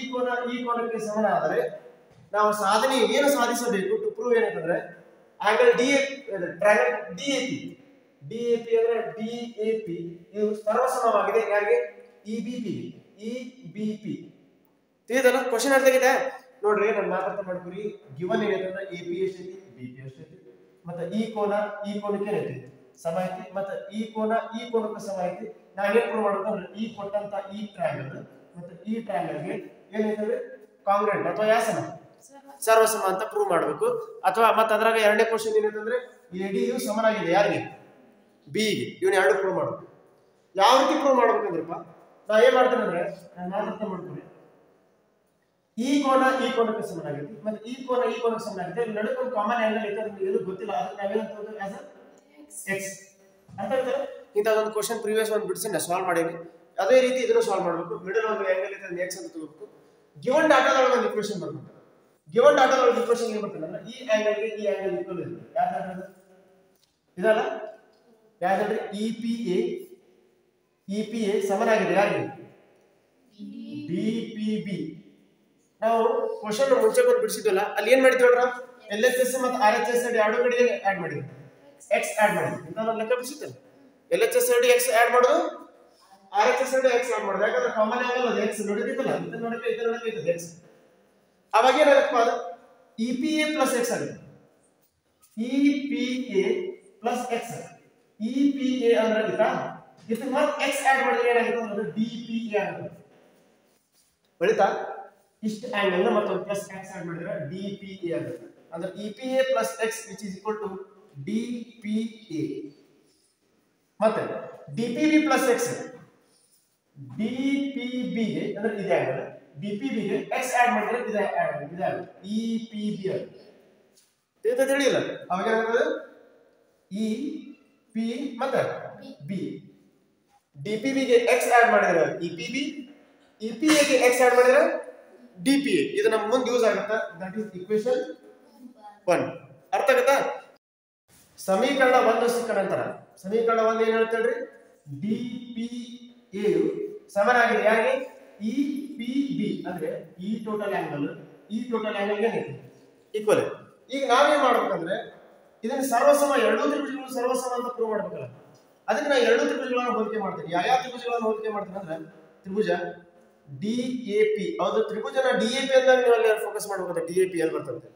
ಕೋನಕ್ಕೆ ಸಮನಾದರೆ ನಾವು ಸಾಧನೆ ಏನು ಸಾಧಿಸಬೇಕು ಟು ಪ್ರೂವ್ ಏನಂತಂದ್ರೆ ಆಂಗಲ್ ಟ್ರಯಾಂಗಲ್ ಡಿಎಪಿ ಅಂದ್ರೆ ಡಿಎಪಿ ಇದು ಸರ್ವಸಮವಾಗಿದೆ ಯಾರಿಗೆ ಇಬಿಪಿ ತಿಳಿದಲ್ಲ ಕ್ವಶನ್ ಅರ್ಥ ಆಗಿದೆ ನೋಡ್ರಿ ನಾನು ಮಾತಾಡ್ತಾ ಮಾಡ್ಕೊರಿ ಗಿವನ್ ಏನಂತಂದ್ರೆ ಎಪಿ ಎಷ್ಟೈತಿ ಬಿಪಿ ಎಷ್ಟೈತಿ ಮತ್ತೆ ಈ ಕೋನಕ್ಕೆ ಏನೈತಿ ಸಮ ಐತಿ ಮತ್ತೆ ಈ ಕೋನಕ್ಕೆ ಸಮ ಐತಿ ನಾವೇನ್ ಪ್ರೂವ್ ಮಾಡ್ಬೇಕಂದ್ರೆ ಈ ಕೊಟ್ಟಂತ ಈ ಟ್ರಯಾಂಗಲ್ ಮತ್ತೆ ಈ ಟ್ರಯಾಂಗಲ್ಗೆ ಏನೈತಂದ್ರೆ ಕಾಂಗ್ರೆಂಟ್ ಅಥವಾ ಯಾವ ಸಮ ಸರ್ವಸಮ ಅಂತ ಪ್ರೂವ್ ಮಾಡಬೇಕು ಅಥವಾ ಮತ್ತೆ ಅದ್ರಾಗ ಎರಡನೇ ಕ್ವಶನ್ ಏನಂತಂದ್ರೆ ಎಡಿಯು ಸಮನಾಗಿದೆ ಯಾರಿಗೆ ಬಿ ಗೆ ಇವನ್ ಎರಡು ಪ್ರೂವ್ ಮಾಡಬೇಕು ಯಾವ ರೀತಿ ಪ್ರೂವ್ ಮಾಡ್ಬೇಕಂದ್ರಪ್ಪ ನಾ ಏನ್ ಮಾಡ್ತೇನೆ ಅಂದ್ರೆ ನಾನು ಅರ್ಥ ಮಾಡ್ತೀನಿ ಈ ಕೋನಕ್ಕೆ ಸಮನಾಗಿದೆ ಮತ್ತೆ ಈ ಕೋನಕ್ಕೆ ಸಮನಾಗಿದೆ ನಡುವೆ ಒಂದು ಕಾಮನ್ ಆಂಗಲ್ ಐತೆ ಅದು ಏನು ಗೊತ್ತಿಲ್ಲ ಅದಕ್ಕೆ ನಾವೇನಂತ ಆಸ್ ಎಕ್ಸ್ ಅರ್ಥ ಆಯ್ತಾ ಇಂಥದ್ದೊಂದು ಕ್ವಶನ್ ಪ್ರೀವಿಯಸ್ ಒಂದು ಬಿಡಿಸಿ ನಾ ಸಾಲ್ವ್ ಮಾಡೀನಿ ಅದೇ ರೀತಿ ಇದನ್ನು ಸಾಲ್ವ್ ಮಾಡಬೇಕು ಮಿಡಲ್ ಒಂದು ಆಂಗಲ್ ಐತೆ ಅದು ಎಕ್ಸ್ ಅಂತ ತಗೋಬೇಕು ಗಿವನ್ ಡಾಟಾದೊಳಗೆ ಒಂದು ಇಕ್ವೇಷನ್ ಬರ್ಬೇಕು ಗಿವನ್ ಡಾಟಾದೊಳಗೆ ಇಕ್ವೇಷನ್ ಏನು ಬರ್ತದೆ ಅಂದ್ರೆ ಈ ಆಂಗಲ್ಗೆ ಈ ಆಂಗಲ್ ಈಕ್ವಲ್ ಇದೆ ಯಾವ್ದು ಇದಲ್ಲ ಯಾವ್ದಂದ್ರೆ ಇಪಿಎ ಸಮನಾಗಿದೆ ಯಾರಿಗೆ ಡಿಪಿಬಿ ನಾವು ಕ್ವಶನ್ ಮುಂಚೆ ಬಂದು ಬಿಡಿಸಿದ್ವಲ್ಲ ಅಲ್ಲಿ ಏನ್ ಮಾಡಿದ್ವಿ ನೋಡ್ರ LHS ಮತ್ತು RHS ಎರಡು ಕಡೆ ಆಡ್ ಮಾಡಿದ್ವಿ ಎಕ್ಸ್ ಆಡ್ ಮಾಡಿದ್ವಿ ಇಂತ ನಾವು ಲೆಕ್ಕ ಬಿಡಿಸಿದ್ದೆ LHS ಎಕ್ಸ್ ಆಡ್ ಮಾಡೋದು RHS ಎಕ್ಸ್ ಆಡ್ ಮಾಡೋದು ಯಾಕಂದ್ರೆ ಕಾಮನ್ ಆಂಗಲ್ ಅದು ಎಕ್ಸ್ ನೋಡಿದಿತ್ತಲ್ಲ ಇದು ನೋಡಕ್ಕೆ ಇದು ಎಕ್ಸ್ ಅವಾಗ ಏನಾಗುತ್ತೆ ಅದು EPA ಪ್ಲಸ್ ಎಕ್ಸ್ ಆಗುತ್ತೆ EPA ಪ್ಲಸ್ ಎಕ್ಸ್ EPA ಅಂದ್ರೆ ಇದಕ್ಕೆ ಮತ್ತೆ ಎಕ್ಸ್ ಆಡ್ ಮಾಡಿದ್ರೆ ಏನಾಗುತ್ತೆ ಅಂದ್ರೆ DPA ಆಗುತ್ತೆ ಬಳಿತಾ ಇಷ್ಟ ಆಂಗಲ್ ಮತ್ತೊಂದು ಪ್ಲಸ್ ಎಕ್ಸ್ ಆಡ್ ಮಾಡಿದ್ರೆ DPA ಆಗುತ್ತೆ ಅಂದ್ರೆ EPA plus X which is equal to DPA ಮತ್ತೆ DPB ಪ್ಲಸ್ ಎಕ್ಸ್ DPB ಗೆ ಅಂದ್ರೆ ಇದೆ ಆಂಗಲ್ DPB ಗೆ ಎಕ್ಸ್ ಆಡ್ ಮಾಡಿದ್ರೆ ಇದೆ EPB ಆಗುತ್ತೆ ತಿಳಿದಿಲ್ಲ ಅವಾಗ ಏನಾಗುತ್ತೆ EP ಮತ್ತೆ B DPB ಗೆ ಎಕ್ಸ್ ಆಡ್ ಮಾಡಿದ್ರೆ EPB EPA ಗೆ ಎಕ್ಸ್ ಆಡ್ ಮಾಡಿದ್ರೆ DPA ಇದು ನಮ್ಮ ಮುಂದೆ ಯೂಸ್ ಆಗುತ್ತೆ ದಟ್ ಇಸ್ ಇಕ್ವೇಷನ್ 1 ಅರ್ಥ ಆಗುತ್ತಾ ಸಮೀಕರಣ 1 ಸಿಕ್ಕ ನಂತರ ಸಮೀಕರಣ 1 ಏನು ಹೇಳ್ತೇಳ್ರಿ DPA ಸಮನಾಗಿದೆ ಯಾರಿಗೆ EPB ಅಂದ್ರೆ ಈ ಟೋಟಲ್ ಆಂಗಲ್ ಏನಿದೆ ಈಕ್ವಲ್ ಈಗ ನಾವೇನ್ ಮಾಡ್ಬೇಕಂದ್ರೆ ಇದನ್ನ ಸರ್ವಸಮ ಎರಡೂ ತ್ರಿಭುಜಗಳು ಸರ್ವಸಮ ಅಂತ ಪ್ರೂವ್ ಮಾಡ್ಬೇಕಲ್ಲ ಅದಕ್ಕೆ ನಾನು ಎರಡೂ ತ್ರಿಭುಜಗಳನ್ನು ಹೋಲಿಕೆ ಮಾಡ್ತೀನಿ ಯಾವ ತ್ರಿಭುಜಗಳನ್ನು ಹೋಲಿಕೆ ಮಾಡ್ತೀನಿ ಅಂದ್ರೆ ತ್ರಿಭುಜ DAP ಹೌದು ತ್ರಿಭುಜನ DAP ಅಂತ ನೀವು ಅಲ್ಲಿ ಫೋಕಸ್ ಮಾಡಬೇಕು DAP ಅಲ್ಲಿ ಬರ್ತದೆ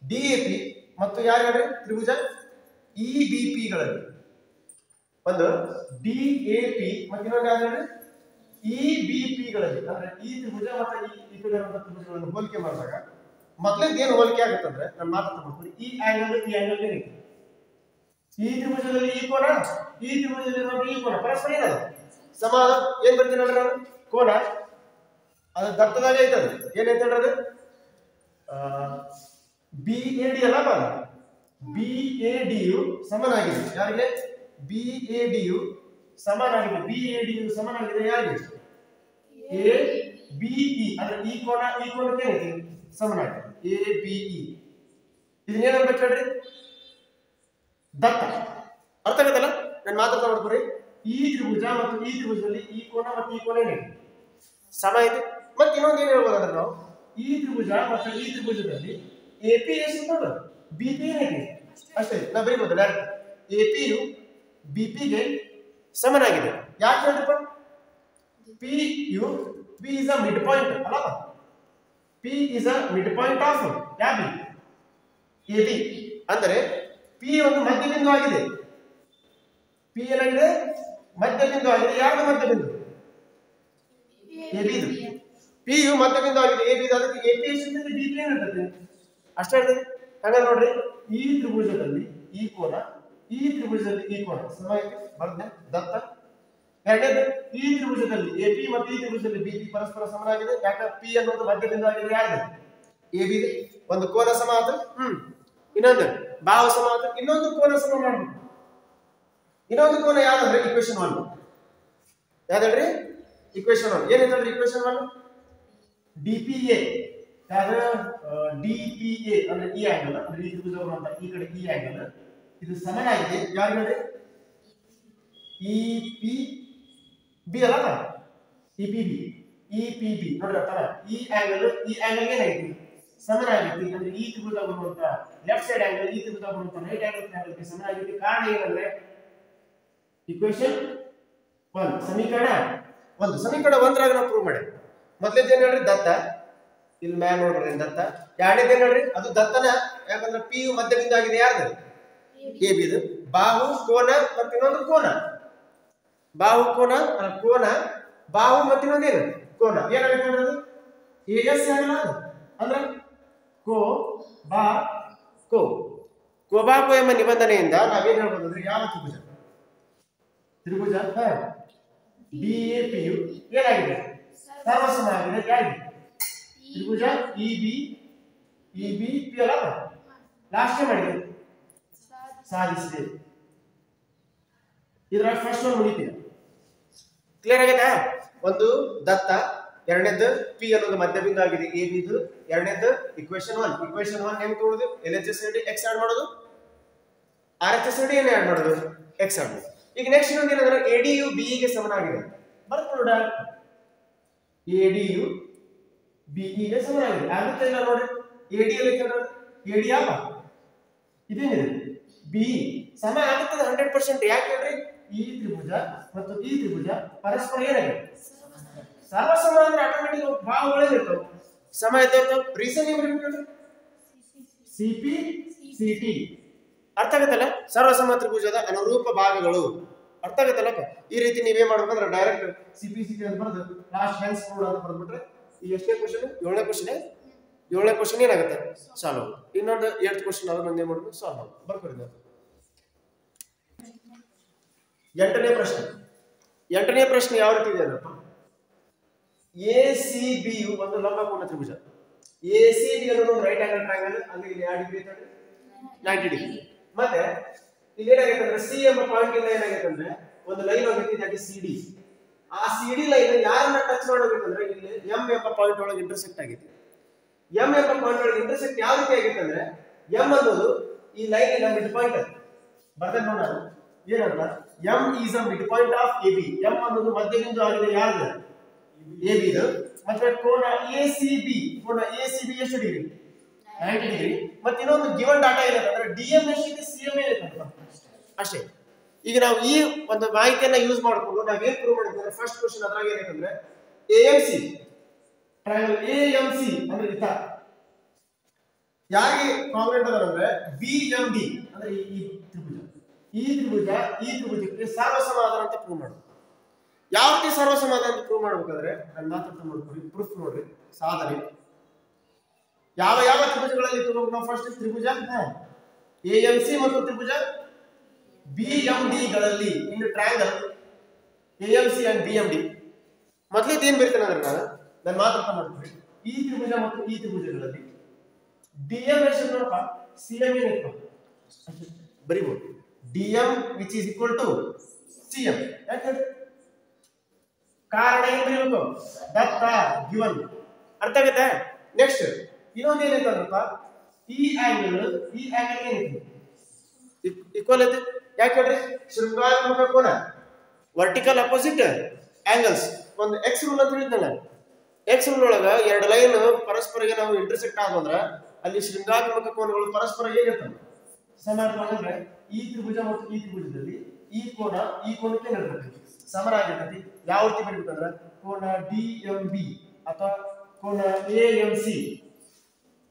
DAP ಮತ್ತು ಯಾರು ಹೇಳ್ರಿ ತ್ರಿಭುಜ EBP ಗಳಲ್ಲಿ ಒಂದು DAP ಮತ್ತು ಇನ್ನೊಂದು ಯಾರು ಹೇಳ್ರಿ EBP ಗಳಲ್ಲಿ ಅಂದ್ರೆ ಈ ತ್ರಿಭುಜ ಮತ್ತು ಈ ತ್ರಿಭುಜಗಳನ್ನು ಹೋಲಿಕೆ ಮಾಡಿದಾಗ ಮೊದಲಿಂದ ಏನು ಹೋಲಿಕೆ ಆಗುತ್ತಂದ್ರೆ ನಾನು ಮಾತಾಡ್ತೀನಿ ಈ ಆಂಗಲ್ ಏನೈತಿ ಈ ತ್ರಿಭುಜದಲ್ಲಿ ಈ ಕೋನ ಈ ತ್ರಿಭುಜದಲ್ಲಿ ಈ ಕೋನ ಪರಸ್ಪರ ಏನದ ಸಮ ಏನ್ ಬರ್ತೀನಿ ನೋಡ್ರಿ ನಾನು ಕೋನ ಅದು ದತ್ತದಾಗ ಐತದ ಏನೈತೆ ಹೇಳ್ರಿ BAD ಅಲ್ಲ BAD ಯು ಸಮನಾಗಿದೆ ಯಾರಿಗೆ BAD ಯು ಸಮನಾಗಿದೆ ಯಾರಿಗೆ ABE ಅಂದ್ರೆ ಈ ಕೋನಕ್ಕೆ ಏನೈತಿ ಸಮನಾಗಿದೆ ABE ಇದನ್ನ ಏನ್ ಅನ್ಬೇಕು ಹೇಳ್ರಿ ದತ್ತ ಅರ್ಥ ಆಗತ್ತಲ್ಲ ನಾನು ಮಾತಾಡ್ತಾ ಮಾಡ್ಕೊರಿ ಈ ತ್ರಿಭುಜ ಮತ್ತು ಈ ತ್ರಿಭುಜದಲ್ಲಿ ಈ ಕೋನ ಮತ್ತು ಈ ಕೋನ ಏನೈತಿ ಸಮ ಐತಿ ಮತ್ತೆ ಇನ್ನೊಂದು ಏನ್ ಹೇಳ್ಬೋದು ಅಂದ್ರೆ ನಾವು ಈ ತ್ರಿಭುಜ ಮತ್ತು ಈ ತ್ರಿಭುಜದಲ್ಲಿ AP ಎಷ್ಟು BP ಏನೈತಿ ಅಷ್ಟೇ ನಾ ಬರೀಬಹುದು ಡೈರೆಕ್ಟ್ AP ಯು BP ಗೆ ಸಮನಾಗಿದೆ ಯಾಕೆ ಹೇಳ್ರಪ್ಪ P is a midpoint ಅಲ್ಲ P is a midpoint of AB ಅಂದರೆ P ಒಂದು ಮಧ್ಯಬಿಂದು ಆಗಿದೆ P ಏನಾಗಿದೆ ಮಧ್ಯಬಿಂದು ಆಗಿದೆ ಯಾವುದು ಮಧ್ಯಬಿಂದು AB ಇದು P ಯು ಮಧ್ಯಬಿಂದು ಆಗಿದೆ AB ಇದು ಅದಕ್ಕೆ AP ಎಷ್ಟಿದೆ BP ಏನಿರ್ತದೆ ಅಷ್ಟೇ ಇರ್ತದೆ ಹಾಗಾದ್ರೆ ನೋಡ್ರಿ ಈ ತ್ರಿಭುಜದಲ್ಲಿ ಈ ಕೋನ ಈ ತ್ರಿಭುಜದಲ್ಲಿ ಈ ಕೋನ ಸಮ ಐತಿ ಬರ್ದೆ ದತ್ತ ಎರಡನೇದು ಈ ತ್ರಿಭುಜದಲ್ಲಿ AP ಮತ್ತು ಈ ತ್ರಿಭುಜದಲ್ಲಿ BP ಪರಸ್ಪರ ಸಮನಾಗಿದೆ ಯಾಕೆ P ಅನ್ನೋದು ಮಧ್ಯಬಿಂದು ಆಗಿದೆ ಯಾರು AB ಒಂದು ಕೋನ ಸಮ ಆಯ್ತು ಇನ್ನೊಂದು ಬಾಹು ಸಮ ಆಯ್ತು ಇನ್ನೊಂದು ಕೋನ ಸಮ ಮಾಡಬೇಕು ಇನ್ನೊಂದು ಕೋನ ಯಾವ್ದಂದ್ರೆ ಇಕ್ವೇಷನ್ 1 ಯಾವ್ದ್ರಿ ಇಕ್ವೇಷನ್ 1 ಏನಿದೆ ಇಕ್ವೇಷನ್ 1 DPA ಯಾವ್ದು DPA ಅಂದ್ರೆ ಈ ಆಂಗಲ್ ಅಂದ್ರೆ ಈ ತ್ರಿಭುಜವನ್ನು ಅಂತ ಈ ಕಡೆ ಈ ಆಂಗಲ್ ಇದು ಸಮನಾಗಿದೆ ಯಾರಿಗೆ EPB ಅಲ್ಲ ಇಪಿಬಿ ನೋಡ್ರಿ ಈ ಆಂಗಲ್ ಏನೈತಿ ಸಮನಾಗೈತಿ ಅಂದ್ರೆ ಈ ತ್ರಿಭುಜ ಬರುವಂತ ಲೆಫ್ಟ್ ಸೈಡ್ ಆಂಗಲ್ ಈ ತ್ರಿಭುಜ ಬರುವಂತ ರೈಟ್ ಆಂಗಲ್ ಸಮನಾಗೈತಿ. ಕಾರಣ ಏನಂದ್ರೆ ಇಕ್ವೇಶನ್ 1 ಸಮೀಕರಣ 1 ನಾವು ಪ್ರೂವ್ ಮಾಡಿ. ಮೊದಲನೇದು ಏನ್ ಹೇಳ್ರಿ ದತ್ತ, ಇಲ್ಲಿ ಮ್ಯಾಲ ನೋಡ್ರಿ ದತ್ತ. ಎರಡನೇದು ಏನ್ ಹೇಳ್ರಿ ಅದು ದತ್ತನ, ಯಾಕಂದ್ರೆ ಪಿ ಯು ಮಧ್ಯಬಿಂದು ಆಗಿದೆ ಯಾರ್ದು ಎ ಬಿ. ಇದು ಬಾಹು ಕೋನ ಮತ್ತು ಇನ್ನೊಂದು ಕೋನ, ಬಾಹು ಕೋನ ಬಾಹು ಮತ್ತು ಇನ್ನೊಂದೇನು ಕೋನ ಏನಾಗುತ್ತೆ ನೋಡ್ರಿ ಅದು ಎಸ್ ಆಗಲ್ಲ ಅಂದ್ರೆ ಕೋಬಾಕೋ ಎಂಬ ನಿಬಂಧನೆಯಿಂದ ನಾವೇನ್ ಹೇಳ್ಬೋದು ಅಂದ್ರೆ ಯಾವ ತ್ರಿಭುಜ ಬಿಎಪಿಯು ಏನಾಗಿದೆ ಸರ್ವಸಮ ಆಗಿದೆ. ಯಾರಿಗೆ ತ್ರಿಭುಜ ಇಬಿ ಪಿ ಅಲ್ಲ ಲಾಸ್ಟ್ ಮಾಡಿದೆ ಸಾಧಿಸಿದೆ. ಇದ್ರಾಗ ಫಸ್ಟ್ ಒಂದು ಮುಗಿತೀವಿ. ಕ್ಲಿಯರ್ ಆಗೈತಾ? ಒಂದು ದತ್ತ, ಎರಡನೇದು ಪಿ ಅನ್ನೋದು ಮಧ್ಯಬಿಂದು ಆಗಿದೆ ಎ ಬಿದು, ಎರಡನೇದು ಇಕ್ವೇಶನ್ 1 ಹೆಂಗ್ ತಗೊಳ್ಳೋದು LHS ನಲ್ಲಿ x ಆಡ್ ಮಾಡೋದು, RHS ನಲ್ಲಿ ಏನು ಆಡ್ ಮಾಡೋದು x ಆಡ್ ಮಾಡೋದು. ಈಗ ನೆಕ್ಸ್ಟ್ ಇನ್ನೊಂದು ಏನಂದ್ರೆ ADU BE ಗೆ ಸಮನಾಗಿದೆ. ಬರ್ತು ನೋಡ ADU BE ಗೆ ಸಮನಾಗಿದೆ. ಆಗುತ್ತೆ ಇಲ್ಲ ನೋಡ್ರಿ AD ಅಲ್ಲಿ AD ಯಾವ ಇದೇನಿದೆ BE ಸಮ ಆಗುತ್ತದೆ 100%. ಯಾಕೆ ಹೇಳ್ರಿ ಈ ತ್ರಿಭುಜ ಮತ್ತು ಈ ತ್ರಿಭುಜ ಪರಸ್ಪರ ಏನಾಗಿದೆ ಸರ್ವಸಮ ಅಂದ್ರೆ ಆಟೋಮೆಟಿಕ್ ಬಾಹುಗಳೇ ಇರ್ತಾವೆ ಸಮ ಇರ್ತಾವೆ. ರೀಸನ್ ಏನು ಹೇಳ್ರಿ ಸಿಪಿ ಸಿಟಿ ಅರ್ಥ ಆಗತ್ತಲ್ಲ, ಸರ್ವಸಮ ತ್ರಿಭುಜದ ಅನುರೂಪ ಭಾಗಗಳು ಅರ್ಥ ಆಗತ್ತಲ್ಲ. ಈ ರೀತಿ ನೀವೇ ಮಾಡ್ಬೇಕಂದ್ರೆ ಡೈರೆಕ್ಟ್ ಸಿಪಿ ಸಿಟಿ ಅಂತ ಬರೆದು ಲಾಸ್ಟ್ ಹ್ಯಾಂಡ್ಸ್ ಕೂಡ ಅಂತ ಬರ್ಬಿಟ್ರೆ ಈ ಎಷ್ಟೇ ಕ್ವಶನ್ 7ನೇ ಕ್ವಶನ್ ಏನಾಗುತ್ತೆ ಸಾಲ್ವ್ ಆಗುತ್ತೆ. ಇನ್ನೊಂದು 8th ಕ್ವಶನ್ ಆದ್ರೆ ನಂದೇ ಮಾಡ್ಬೇಕು ಸಾಲ್ವ್ ಆಗುತ್ತೆ. ಬರ್ಕೊಡಿ 8ನೇ ಪ್ರಶ್ನೆ ಯಾವ ರೀತಿ ಇದೆ ಅಂದ್ರೆ ACB ಒಂದು ಲಂಬಕೋನ ತ್ರಿಭುಜ. ACB ಅನ್ನೋದು ಒಂದು ರೈಟ್ ಆಂಗಲ್ ಟ್ರಯಾಂಗಲ್, ಅಲ್ಲಿ ಇಲ್ಲಿ 2 ಡಿಗ್ರಿ ಇರ್ತದೆ 90 ಡಿಗ್ರಿ. ಮತ್ತೆ ಇಲ್ಲಿ ಏನಾಗುತ್ತೆ ಅಂದ್ರೆ C ಎಂಬ ಪಾಯಿಂಟ್ ಇಂದ ಏನಾಗುತ್ತೆ ಅಂದ್ರೆ ಒಂದು ಲೈನ್ ಹೋಗುತ್ತೆ ಇದಕ್ಕೆ CD. ಆ CD ಲೈನ್ ಯಾರನ್ನ ಟಚ್ ಮಾಡೋಗುತ್ತೆ ಅಂದ್ರೆ ಇಲ್ಲಿ M ಎಂಬ ಪಾಯಿಂಟ್ ಒಳಗೆ ಇಂಟರ್ಸೆಕ್ಟ್ ಆಗಿದೆ. M ಎಂಬ ಪಾಯಿಂಟ್ ಒಳಗೆ ಇಂಟರ್ಸೆಕ್ಟ್ ಯಾವ ರೀತಿ ಆಗುತ್ತೆ ಅಂದ್ರೆ M ಅನ್ನೋದು ಈ ಲೈನ್ ನ ಮಿಡ್ ಪಾಯಿಂಟ್ ಬರ್ದೆ ನೋಡೋಣ ಏನಂತ M is a midpoint of AB. M ಅನ್ನೋದು ಮಧ್ಯಬಿಂದು ಆಗಿದೆ ಯಾರ್ದು AB ಇದು. ಮತ್ತೆ ಕೋನ ACB ಎಷ್ಟು ಡಿಗ್ರಿ 90 ಡಿಗ್ರಿ. ಮತ್ತೆ ಇನ್ನೊಂದು ಗಿವನ್ ಡಾಟಾ ಏನಂತ ಅಂದ್ರೆ DM ಎಷ್ಟಿದೆ CM ಏನಿದೆ ಅಷ್ಟೇ. ಈಗ ನಾವು ಈ ಒಂದು ಮಾಹಿತಿಯನ್ನ ಯೂಸ್ ಮಾಡಿಕೊಂಡು ನಾವು ಏನು ಪ್ರೂವ್ ಮಾಡಿದ್ರೆ ಫಸ್ಟ್ ಕ್ವೆಶ್ಚನ್ ಅದ್ರಾಗ ಏನಂತಂದ್ರೆ AMC ಟ್ರಯಾಂಗಲ್ AMC ಅಂದ್ರೆ ಇತ ಯಾರಿಗೆ ಕಾಂಗ್ರೆಂಟ್ ಅದ ಅಂದ್ರೆ BMD ಅಂದ್ರೆ ಈ ತ್ರಿಭುಜಕ್ಕೆ ಸರ್ವಸಮಾಧಾನ ಅಂತ ಪ್ರೂವ್ ಮಾಡೋದು. ಯಾವ ರೀತಿ ಸರ್ವಸಮಾಧಾನ ಅಂತ ಪ್ರೂವ್ ಮಾಡ್ಬೇಕಾದ್ರೆ ನಾನು ಮಾತಾಡ್ತಾ ಮಾಡ್ಕೊಡಿ ಪ್ರೂಫ್ ನೋಡ್ರಿ ಸಾಧನೆ ಯಾವ ತ್ರಿಭುಜಗಳಲ್ಲಿ ತಗೊಂಡು ನಾವು ಫಸ್ಟ್ ತ್ರಿಭುಜ AMC ಮತ್ತು ತ್ರಿಭುಜ BMD ಗಳಲ್ಲಿ in triangle AMC and BMD ಮೊದಲಿಗೆ ಏನ್ ಬರೀತಾನೆ ಅಂದ್ರೆ ನಾನು ಮಾತಾಡ್ತಾ ಮಾಡ್ಕೊಡಿ ಈ ತ್ರಿಭುಜ ಮತ್ತು ಈ ತ್ರಿಭುಜಗಳಲ್ಲಿ DM ಎಷ್ಟು ನೋಡಪ್ಪ CM ಏನಿತ್ತು ಬರೀಬಹುದು DM which is equal to CM. ಯಾಕೆ ಕಾರಣ ಏನು ಬರೀಬೇಕು ದತ್ತ ಗಿವನ್ ಅರ್ಥ ಆಗುತ್ತೆ. ನೆಕ್ಸ್ಟ್ ಇನ್ನೊಂದು ಏನೈತಂದ್ರಪ್ಪ ಈ ಆಂಗಲ್ ಏನೈತಿ ಈಕ್ವಲ್ ಐತಿ. ಯಾಕೆ ಹೇಳ್ರಿ ಶೃಂಗಾತ್ಮಕ ಕೋನ ವರ್ಟಿಕಲ್ ಅಪೋಸಿಟ್ ಆಂಗಲ್ಸ್ ಒಂದು ಎಕ್ಸ್ ರೂಲ್ ಅಂತ ಹೇಳಿದ್ನಲ್ಲ. ಎಕ್ಸ್ ರೂಲ್ ಒಳಗ ಎರಡು ಲೈನ್ ಪರಸ್ಪರ ನಾವು ಇಂಟರ್ಸೆಕ್ಟ್ ಆಗೋದ್ರ ಅಲ್ಲಿ ಶೃಂಗಾತ್ಮಕ ಕೋನಗಳು ಪರಸ್ಪರ ಏನಿರ್ತವೆ ಸಮಾನವಾಗಿದ್ರೆ ಈ ತ್ರಿಭುಜ ಮತ್ತು ಈ ತ್ರಿಭುಜದಲ್ಲಿ ಈ ಕೋನಕ್ಕೆ ನಡೆದಿರ್ತೈತಿ ಸಮನಾಗಿರ್ತೈತಿ. ಯಾವ ರೀತಿ ಬರೀಬೇಕಂದ್ರೆ ಕೋನ DMB ಅಥವಾ ಕೋನ AMC.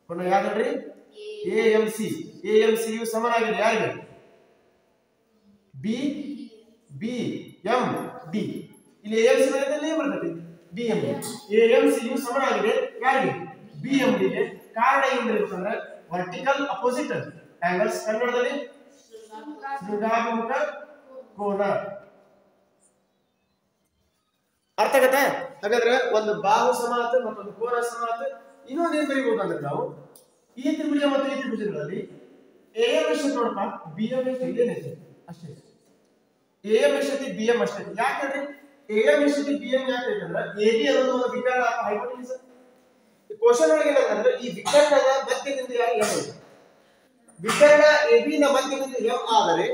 ಕೋನ ಯಾವ್ದ್ರಿ AMC ಯು ಸಮನಾಗಿದೆ ಯಾರಿಗೆ BMD. ಇಲ್ಲಿ AMC ಬರ್ತೈತಿ BMD. AMC ಯು ಸಮನಾಗಿದೆ ಯಾರಿಗೆ BMD ಗೆ. ಕಾರಣ ಏನು ಬರೀಬೇಕಂದ್ರೆ ವರ್ಟಿಕಲ್ ಅಪೋಸಿಟ್ ಆಂಗಲ್ಸ್ ಕನ್ನಡದಲ್ಲಿ ಶೃಂಗಾಭಿಮುಖ ಕೋನ ಅರ್ಥ ಆಗತ್ತೆ. ಹಾಗಾದ್ರೆ ಒಂದು ಬಾಹು ಸಮಾತ ಮತ್ತೊಂದು ಕೋನ ಸಮಾತ. ಇನ್ನೊಂದು ಏನ್ ಬರೀಬಹುದು ಅಂದ್ರೆ ನಾವು ಈ ತ್ರಿಭುಜ ಮತ್ತು ಈ ತ್ರಿಭುಜಗಳಲ್ಲಿ AM ಎಷ್ಟು ನೋಡಪ್ಪ BM ಎಷ್ಟು ಏನೈತೆ ಅಷ್ಟೇ. AM ಎಷ್ಟು BM ಅಷ್ಟೇ. ಯಾಕೆ ಹೇಳ್ರಿ AM ಎಷ್ಟು BM ಯಾಕೆ ಅಂದ್ರೆ AB ಅನ್ನೋದು ಒಂದು ವಿಕರ್ಣ ಹೈಪೋಟೆನ್ಯೂಸ್. ಈ ಕ್ವಶನ್ ಒಳಗೆ ಏನಂದ್ರೆ ಈ ವಿಕರ್ಣದ ಮಧ್ಯಬಿಂದು ಯಾರು M ವಿಕರ್ಣ AB ನ ಮಧ್ಯಬಿಂದು M ಆದರೆ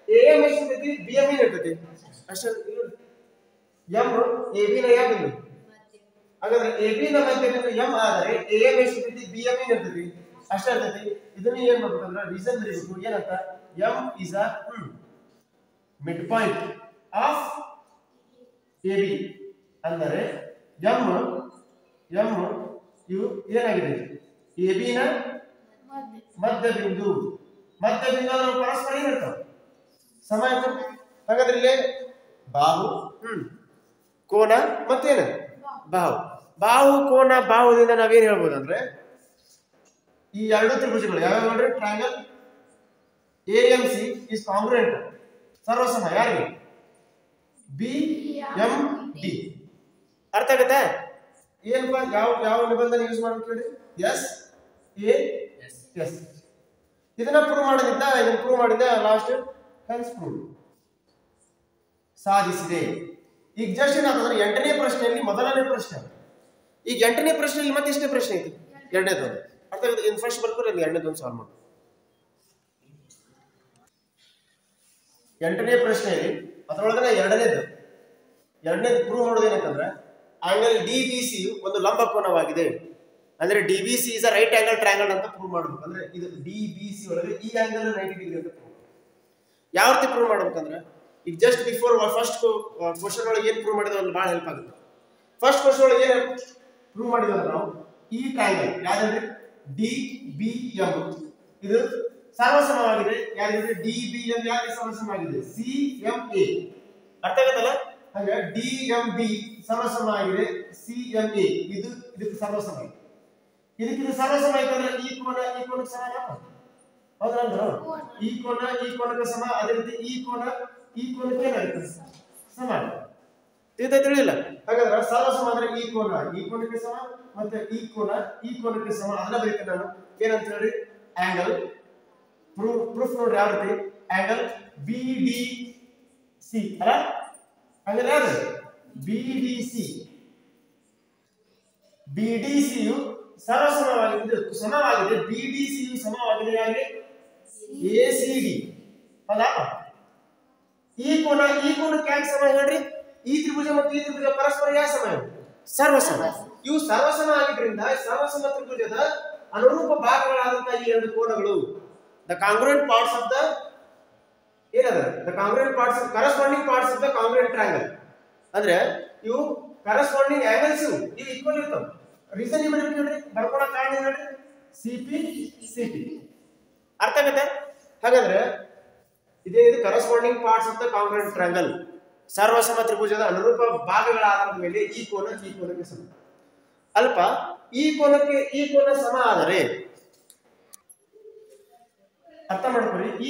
AM ಎಷ್ಟು BM ಏನಿರ್ತೈತಿ ಅಷ್ಟೇ. ಎಂ ಎ ಬಿ ನ ಯಾವ ಬಿಂದು ಹಾಗಾದ್ರೆ ಎ ಬಿ ನ ಮಧ್ಯ ಬಿಂದು ಎಂ ಆದರೆ ಎ ಎಂ ಎಷ್ಟು ಇರ್ತೈತಿ ಬಿ ಎಂ ಏನ್ ಇರ್ತೈತಿ ಅಷ್ಟೇ ಇರ್ತೈತಿ ಇದನ್ನ ಏನ್ ಮಾಡ್ಬೇಕಂದ್ರೆ ರೀಸನ್ ಬರೀಬೇಕು ಏನಂತ M is a mid point of A B ಅಂದರೆ ಎಂ ಇವು ಏನಾಗಿದೆ ಎ ಬಿ ನ ಮಧ್ಯ ಬಿಂದು ಅಂದ್ರೆ ಪರಸ್ಪರ ಏನಿರ್ತಾವ ಸಮ ಇರ್ತವೆ ಹಾಗಾದ್ರೆ ಇಲ್ಲಿ ಬಾಹು ಕೋನ ಮತ್ತೇನು ಬಾಹು ಕೋನ ಬಾಹುದಿಂದ ನಾವೇನ್ ಹೇಳ್ಬೋದು ಅಂದ್ರೆ ಈ ಎರಡು ತ್ರಿಭುಜಗಳು ಯಾವ್ಯಾವ ನೋಡ್ರಿ ಟ್ರಯಾಂಗಲ್ AMC ಇಸ್ ಕಾಂಗ್ರುಯೆಂಟ್ ಸರ್ವಸಮ ಯಾರಿಗೆ BMD ಅರ್ಥ ಆಗತ್ತೆ ಏನಪ್ಪ ಯಾವ ನಿಬಂಧನೆ ಯೂಸ್ ಮಾಡ್ಬೇಕು ಹೇಳಿ SAS ಇದನ್ನ ಪ್ರೂವ್ ಮಾಡಿದ್ದ ಲಾಸ್ಟ್ ಹೆನ್ಸ್ ಪ್ರೂವ್ ಸಾಧಿಸಿದೆ ಈಗ ಜಸ್ಟ್ ಏನಾದ್ರೆ 8ನೇ ಪ್ರಶ್ನೆಯಲ್ಲಿ ಮೊದಲನೇ ಪ್ರಶ್ನೆ ಈಗ 8ನೇ ಪ್ರಶ್ನೆಯಲ್ಲಿ ಮತ್ತೆ ಎಷ್ಟನೇ ಪ್ರಶ್ನೆ ಐತಿ ಎರಡನೇದು ಅರ್ಥ ಆಗುತ್ತೆ ಇನ್ ಫಸ್ಟ್ ಬರ್ತಾರೆ ಎರಡನೇದು ಸಾಲ್ವ್ ಮಾಡಿ 8ನೇ ಪ್ರಶ್ನೆಯಲ್ಲಿ ಅದರೊಳಗಡೆ ಎರಡನೇದು ಪ್ರೂವ್ ಮಾಡೋದು ಏನಂತಂದ್ರೆ ಆಂಗಲ್ DBC ಒಂದು ಲಂಬ ಕೋನವಾಗಿದೆ ಅಂದ್ರೆ DBC is a right angle triangle ಅಂತ ಪ್ರೂವ್ ಮಾಡಬೇಕು ಅಂದ್ರೆ ಇದು DBC ಒಳಗೆ ಈ ಆಂಗಲ್ 90 ಡಿಗ್ರಿ ಅಂತ ಪ್ರೂವ್ ಯಾವ ರೀತಿ ಪ್ರೂವ್ ಮಾಡ್ಬೇಕಂದ್ರೆ ಈಗ ಜಸ್ಟ್ ಬಿಫೋರ್ ಫಸ್ಟ್ ಕ್ವಶನ್ ಒಳಗೆ ಏನು ಪ್ರೂವ್ ಮಾಡಿದ್ರೆ ಒಂದು ಭಾಳ ಹೆಲ್ಪ್ ಆಗುತ್ತೆ ಫಸ್ಟ್ ಕ್ವಶನ್ ಒಳಗೆ ಏನು ಪ್ರೂವ್ ಮಾಡಿದ್ರೆ ನಾವು ಈ ಟ್ರಯಾಂಗಲ್ ಯಾವ್ದಂದ್ರೆ DBM ಇದು ಸರ್ವಸಮವಾಗಿದೆ ಯಾರಿದ್ರೆ DBM ಯಾರಿಗೆ ಸರ್ವಸಮವಾಗಿದೆ CMA ಅರ್ಥ ಆಗುತ್ತಲ್ಲ ಹಾಗೆ DMB ಸರ್ವಸಮವಾಗಿದೆ CMA ಇದಕ್ಕೆ ಸರ್ವಸಮ ಇದಕ್ಕೆ ಸರ್ವಸಮ ಆಯ್ತಂದ್ರೆ ಈ ಕೋನಕ್ಕೆ ಸಮ ಹೌದಲ್ಲ ಈ ಕೋನಕ್ಕೆ ಸಮ ಅದೇ ರೀತಿ ಈ ಕೋನಕ್ಕೆ ಏನಾಗುತ್ತೆ ಸಮ ತಿಳಿಲ್ಲ ಹಾಗಾದ್ರೆ ಸರ್ವಸಮ ಅಂದ್ರೆ ಈ ಕೋನಕ್ಕೆ ಸಮ ಮತ್ತೆ ಈ ಕೋನಕ್ಕೆ ಸಮ ಅದನ್ನ ಬರೀತೀನಿ ನಾನು ಏನಂತ ಹೇಳಿ ಆಂಗಲ್ ಪ್ರೂಫ್ ನೋಡ್ರಿ ಯಾವ ರೀತಿ ಆಂಗಲ್ BDC ಅಲ್ಲ ಹಾಗಾದ್ರೆ ಯಾರು BDC ಯು ಸಮವಾಗಿದೆ BDC ಯು ಸಮವಾಗಿದೆ ಯಾರಿಗೆ ACD ಹೌದಾ ಈ ಕೋನಕ್ಕೆ ಯಾಕೆ ಸಮ ಹೇಳ್ರಿ ಈ ತ್ರಿಭುಜ ಮತ್ತು ಈ ತ್ರಿಭುಜ ಪರಸ್ಪರ ಯಾವ ಸಮ ಸರ್ವಸಮ ಇವು ಸರ್ವಸಮ ಆಗಿದ್ರಿಂದ ಸರ್ವಸಮ ತ್ರಿಭುಜದ ಅನುರೂಪ ಭಾಗಗಳಾದಂತಹ ಈ ಎರಡು ಕೋನಗಳು the ಕಾಂಗ್ರುಯೆಂಟ್ parts of the corresponding parts of the congruent triangle ಅಂದ್ರೆ ಇವು ಕರೆಸ್ಪಾಂಡಿಂಗ್ ಆಂಗಲ್ಸ್ ಇವು ಈಕ್ವಲ್ ಇರ್ತಾವ ರೀಸನ್ ಏನು ಹೇಳ್ರಿ ಬರ್ಕೊಳ ಕಾರಣ ಹೇಳ್ರಿ CP ಅರ್ಥ ಆಗುತ್ತೆ ಹಾಗಾದ್ರೆ ಇದು corresponding parts of the congruent triangle ಸರ್ವಸಮ ತ್ರಿಭುಜದ ಅನುರೂಪ ಭಾಗಗಳಾದ ಮೇಲೆ ಈ ಕೋನಕ್ಕೆ ಸಮ ಅಲ್ಪ ಈ ಕೋನ ಸಮ ಆದರೆ ಅರ್ಥ ಮಾಡ್ಕೊಳ್ಳಿ ಈ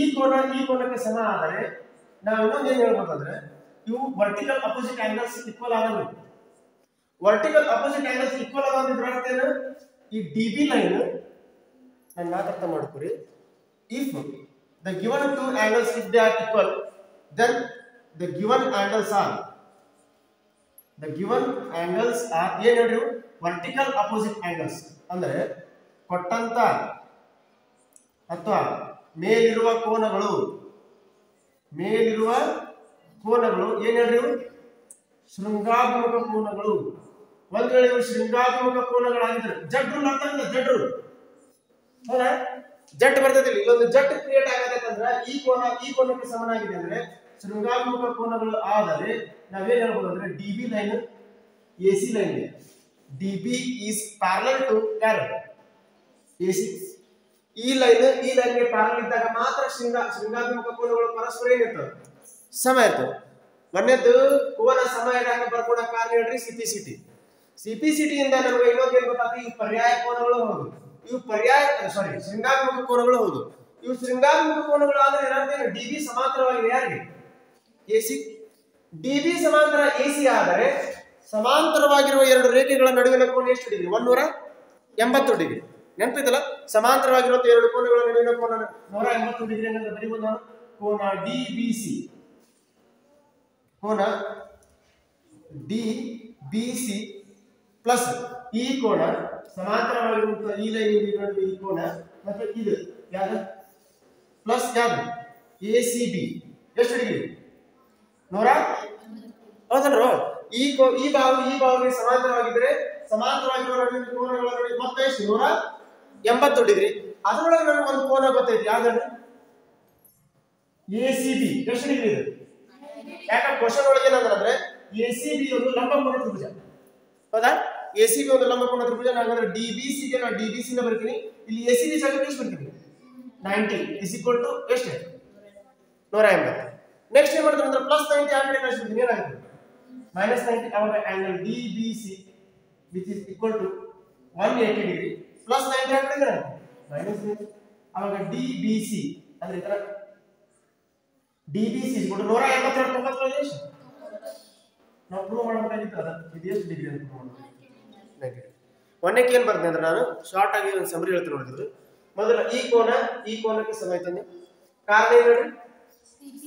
ಕೋನಕ್ಕೆ ಸಮ ಆದರೆ ನಾವು ಇನ್ನೊಂದು ಏನ್ ಹೇಳ್ಬೇಕಂದ್ರೆ ಇವು ವರ್ಟಿಕಲ್ ಅಪೋಸಿಟ್ ಆಂಗಲ್ಸ್ ಈಕ್ವಲ್ ಆಗಲ್ಲ ವರ್ಟಿಕಲ್ ಅಪೋಸಿಟ್ ಆಂಗಲ್ಸ್ ಈಕ್ವಲ್ ಆಗೋದ್ರ ಅರ್ಥ ಏನು ಈ DB ಲೈನ್ ನಾನು ಮಾತಾಡ್ತಾ ಮಾಡ್ಕೊಳ್ಳಿ if the given two angles if they are equal then the given angles are ಏನು vertical opposite angles ಅಂದ್ರೆ ಕೊಟ್ಟಂತ ಅಥವಾ ಮೇಲಿರುವ ಕೋನಗಳು ಏನು ಹೇಳ್ರಿ ಶೃಂಗಾತ್ಮಕ ಕೋನಗಳು ಒಂದ್ ವೇಳೆ ಶೃಂಗಾತ್ಮಕ ಕೋನಗಳಾಗಿದ್ರೆ ಜಡ್ರು ಜಡ್ರು ಹೌದಾ ಜಟ್ ಬರ್ತದಿಲ್ಲ ಇಲ್ಲೊಂದು ಜಟ್ ಕ್ರಿಯೇಟ್ ಆಗಬೇಕಂದ್ರೆ ಈ ಕೋನಕ್ಕೆ ಸಮನಾಗಿದೆ ಅಂದ್ರೆ ಶೃಂಗಾತ್ಮಕ ಕೋನಗಳು ಆದರೆ ನಾವೇನ್ ಹೇಳ್ಬೋದು ಅಂದ್ರೆ DB ಲೈನ್ AC ಲೈನ್ ಇದೆ DB is parallel to AC ಈ ಲೈನ್ಗೆ ಪ್ಯಾರಲಲ್ ಇದ್ದಾಗ ಮಾತ್ರ ಶೃಂಗಾತ್ಮಕ ಕೋನಗಳು ಪರಸ್ಪರ ಏನಿರ್ತವೆ ಸಮ ಇರ್ತವೆ ಮೊನ್ನೆದ್ದು ಕೋನ ಸಮ ಇರಾಕ ಬರ್ಕೊಡೋ ಕಾರಣ ಹೇಳ್ರಿ CPCT ಇಂದ ನಮಗೆ ಇನ್ನೊಂದು ಏನ್ ಗೊತ್ತಾಗ್ತದೆ ಈ ಪರ್ಯಾಯ ಕೋನಗಳು ಹೌದು ಇವು ಶೃಂಗಾತ್ಮಕ ಕೋನಗಳು ಹೌದು ಇವು ಶೃಂಗಾತ್ಮಕ ಕೋನಗಳು ಆದ್ರೆ ಏನಾಗ್ತದೆ DB ಸಮಾಂತರವಾಗಿದೆ ಯಾರಿಗೆ AC DB ಸಮಾಂತರ AC ಆದರೆ ಸಮಾಂತರವಾಗಿರುವ ಎರಡು ರೇಖೆಗಳ ನಡುವಿನ ಕೋನ ಎಷ್ಟು ಡಿಗ್ರಿ 180 ಡಿಗ್ರಿ ನೆನಪಿದಲ್ಲ ಸಮಾಂತರವಾಗಿರುವ ಎರಡು ಕೋನಗಳ ನಡುವಿನ ಕೋನ 180 ಡಿಗ್ರಿ ಅಂತ ಬರೀಬಹುದು ನಾನು ಕೋನ DBC ಪ್ಲಸ್ ಈ ಕೋನ ಸಮಾಂತರವಾಗಿರುವಂತಹ ಈ ಲೈನ್ ಈ ಕೋನ ಮತ್ತೆ ಇದು ಯಾವುದು ಪ್ಲಸ್ ಯಾವುದು ACB ಎಷ್ಟು ಡಿಗ್ರಿ 100 ಹೌದಲ್ರೋ ಈ ಭಾಗಕ್ಕೆ ಸಮಾಂತರವಾಗಿದ್ದರೆ ಸಮಾಂತರವಾಗಿರುವ ನಡುವಿನ ಕೋನಗಳ ನಡುವೆ ಮೊತ್ತ ಎಷ್ಟು 180 ಡಿಗ್ರಿ. ಅದರೊಳಗೆ ನನಗೆ ಒಂದು ಕೋನ ಗೊತ್ತೈತಿ, ಯಾವ್ದು? ACB. ಎಷ್ಟು ಡಿಗ್ರಿ ಇದೆ? ಯಾಕಂದ್ರೆ ಕ್ವಶನ್ ಒಳಗೆ ಏನಂದ್ರೆ ACB ಒಂದು ಲಂಬಕೋನ ತ್ರಿಭುಜ, ಹೌದಾ? ACB ಒಂದು ಲಂಬಕೋನ ತ್ರಿಭುಜ. ಹಾಗಾದ್ರೆ DBC ಗೆ ನಾನು DBC ನ ಬರ್ತೀನಿ, ಇಲ್ಲಿ ACB ಜಾಗಕ್ಕೆ ಎಷ್ಟು ಬರ್ತೀನಿ? 90 ಇಸ್ ಈಕ್ವಲ್ ಟು ಎಷ್ಟು? 180. ನೆಕ್ಸ್ಟ್ ಏನ್ ಮಾಡ್ತಾರೆ ಅಂದ್ರೆ ಪ್ಲಸ್ 90 ಆ ಕಡೆ ಕಳಿಸ್ಬಿಡ್ತೀನಿ, ಏನಾಗುತ್ತೆ? -90. ಅವಾಗ angle DBC which is equal to 180 degree plus 90 ಆ ಕಡೆ -90. ಅವಾಗ DBC ಅಂದ್ರೆ ಈ ತರ DBC is equal to 182 90 ಎಷ್ಟು? ನಾವು ಪ್ರೂವ್ ಮಾಡಬೇಕಾಗಿತ್ತು ಅದ ಇದು ಎಷ್ಟು ಡಿಗ್ರಿ ಅಂತ ಪ್ರೂವ್ ಮಾಡಬೇಕು. 90. ಒಂದಕ್ಕೆ ಏನು ಬರ್ತದೆ ಅಂದ್ರೆ ನಾನು ಶಾರ್ಟ್ ಆಗಿ ಒಂದು ಸಮರಿ ಹೇಳ್ತೀನಿ ನೋಡಿದ್ರು. ಮೊದಲು ಈ ಕೋನಕ್ಕೆ ಸಮ ಐತಂದ್ರೆ ಕಾರಣ ಏನು ನೋಡಿ?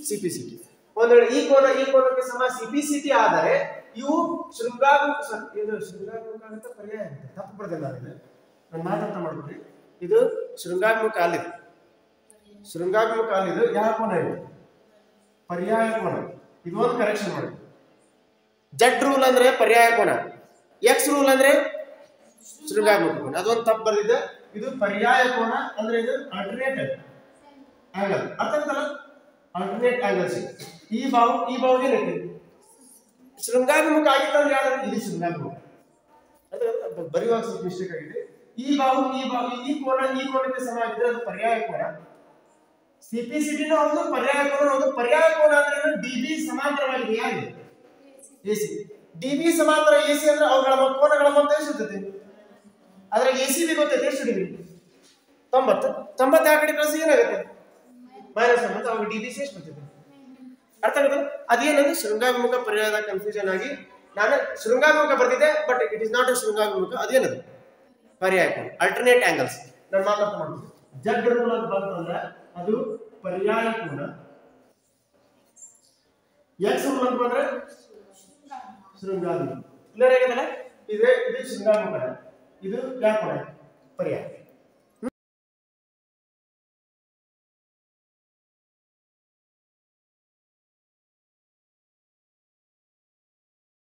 CPCT. ಒಂದು ವೇಳೆ ಈ ಕೋನಕ್ಕೆ ಸಮ CPCT ಆದರೆ ಇವು ಶೃಂಗಾಭಿಮುಖ ಅಂತ ಪರ್ಯಾಯ ಅಂತ ತಪ್ಪು ಬರ್ದಿಲ್ಲ. ನಾನು ಮಾತಾಡ್ತಾ ಮಾಡ್ಬಿಡ್ರಿ. ಇದು ಶೃಂಗಾಭಿಮುಖ ಅಲ್ಲಿದೆ, ಶೃಂಗಾಭಿಮುಖ ಅಲ್ಲಿದು ಯಾವ ಕೋನ ಇದೆ? ಪರ್ಯಾಯ ಕೋನ. ಇದು ಒಂದು ಕರೆಕ್ಷನ್ ಮಾಡಿ. Z ರೂಲ್ ಅಂದ್ರೆ ಪರ್ಯಾಯ ಕೋನ, X ರೂಲ್ ಅಂದ್ರೆ ಶೃಂಗಾಭಿಮುಖ ಕೋನ. ಅದೊಂದು ತಪ್ಪು ಬರ್ದಿದೆ. ಇದು ಪರ್ಯಾಯ ಕೋನ ಅಂದ್ರೆ ಇದು ಆಲ್ಟರ್ನೇಟ್ ಆಂಗಲ್. ಅರ್ಥ ಆಗ್ತಲ್ಲ? Alternate angles. ಈ ಬಾವು ಏನೈತಿ? ಶೃಂಗಾಭಿಮುಖ ಆಗಿತ್ತಂದ್ರೆ ಯಾವ್ದು? ಇದು ಶೃಂಗಾಭಿಮುಖ. ಅದು ಬರೆಯುವಾಗ ಸ್ವಲ್ಪ ಮಿಸ್ಟೇಕ್ ಆಗಿದೆ. ಈ ಕೋನಕ್ಕೆ ಸಮ ಆಗಿದ್ರೆ ಅದು ಪರ್ಯಾಯ ಕೋನ. CPCT ಹೌದು, ಪರ್ಯಾಯ ಕೋನ ಹೌದು. ಪರ್ಯಾಯ ಕೋನ ಅಂದ್ರೆ DB ಸಮಾಂತರವಾಗಿದೆ ಯಾರಿಗೆ? AC. DB ಸಮಾಂತರ AC ಅಂದ್ರೆ ಅವುಗಳ ಕೋನಗಳ ಮೊತ್ತ ಎಷ್ಟಿರ್ತೈತಿ? ಆದ್ರೆ ACB ಗೊತ್ತೈತೆ ಎಷ್ಟು ಡಿಗ್ರಿ? 90 ಆ ಕಡೆ ಕಳಿಸಿ ಏನಾಗುತ್ತೆ? -90. ಅವಾಗ DBC ಎಷ್ಟು ಬರ್ತೈತೆ? ಅರ್ಥ ಆಗುತ್ತೆ? ಅದೇನಂದ್ರೆ ಶೃಂಗಾಭಿಮುಖ ಪರ್ಯಾಯದ ಕನ್ಫ್ಯೂಷನ್ ಆಗಿ ನಾನು ಶೃಂಗಾಭಿಮುಖ ಬರ್ತಿದ್ದೆ, but it is not a ಶೃಂಗಾಭಿಮುಖ. ಅದೇನದು? ಪರ್ಯಾಯ ಕೋನ, ಆಲ್ಟರ್ನೇಟ್ ಆಂಗಲ್ಸ್. ನಾನು ಮಾತಾಡ್ತಾ ಮಾಡ್ತೀನಿ. Z ರೂಲ್ ಅಂತ ಬಂತಂದ್ರೆ ಅದು ಪರ್ಯಾಯ ಕೋನ. X ರೂಲ್ ಅಂತ ಬಂದ್ರೆ ಶೃಂಗಾಭಿಮುಖ. ಕ್ಲಿಯರ್ ಆಗಿದೆಲ್ಲ? ಇದು ಶೃಂಗಾಭಿಮುಖ, ಇದು ಯಾವ ಕೋನ? ಪರ್ಯಾಯ.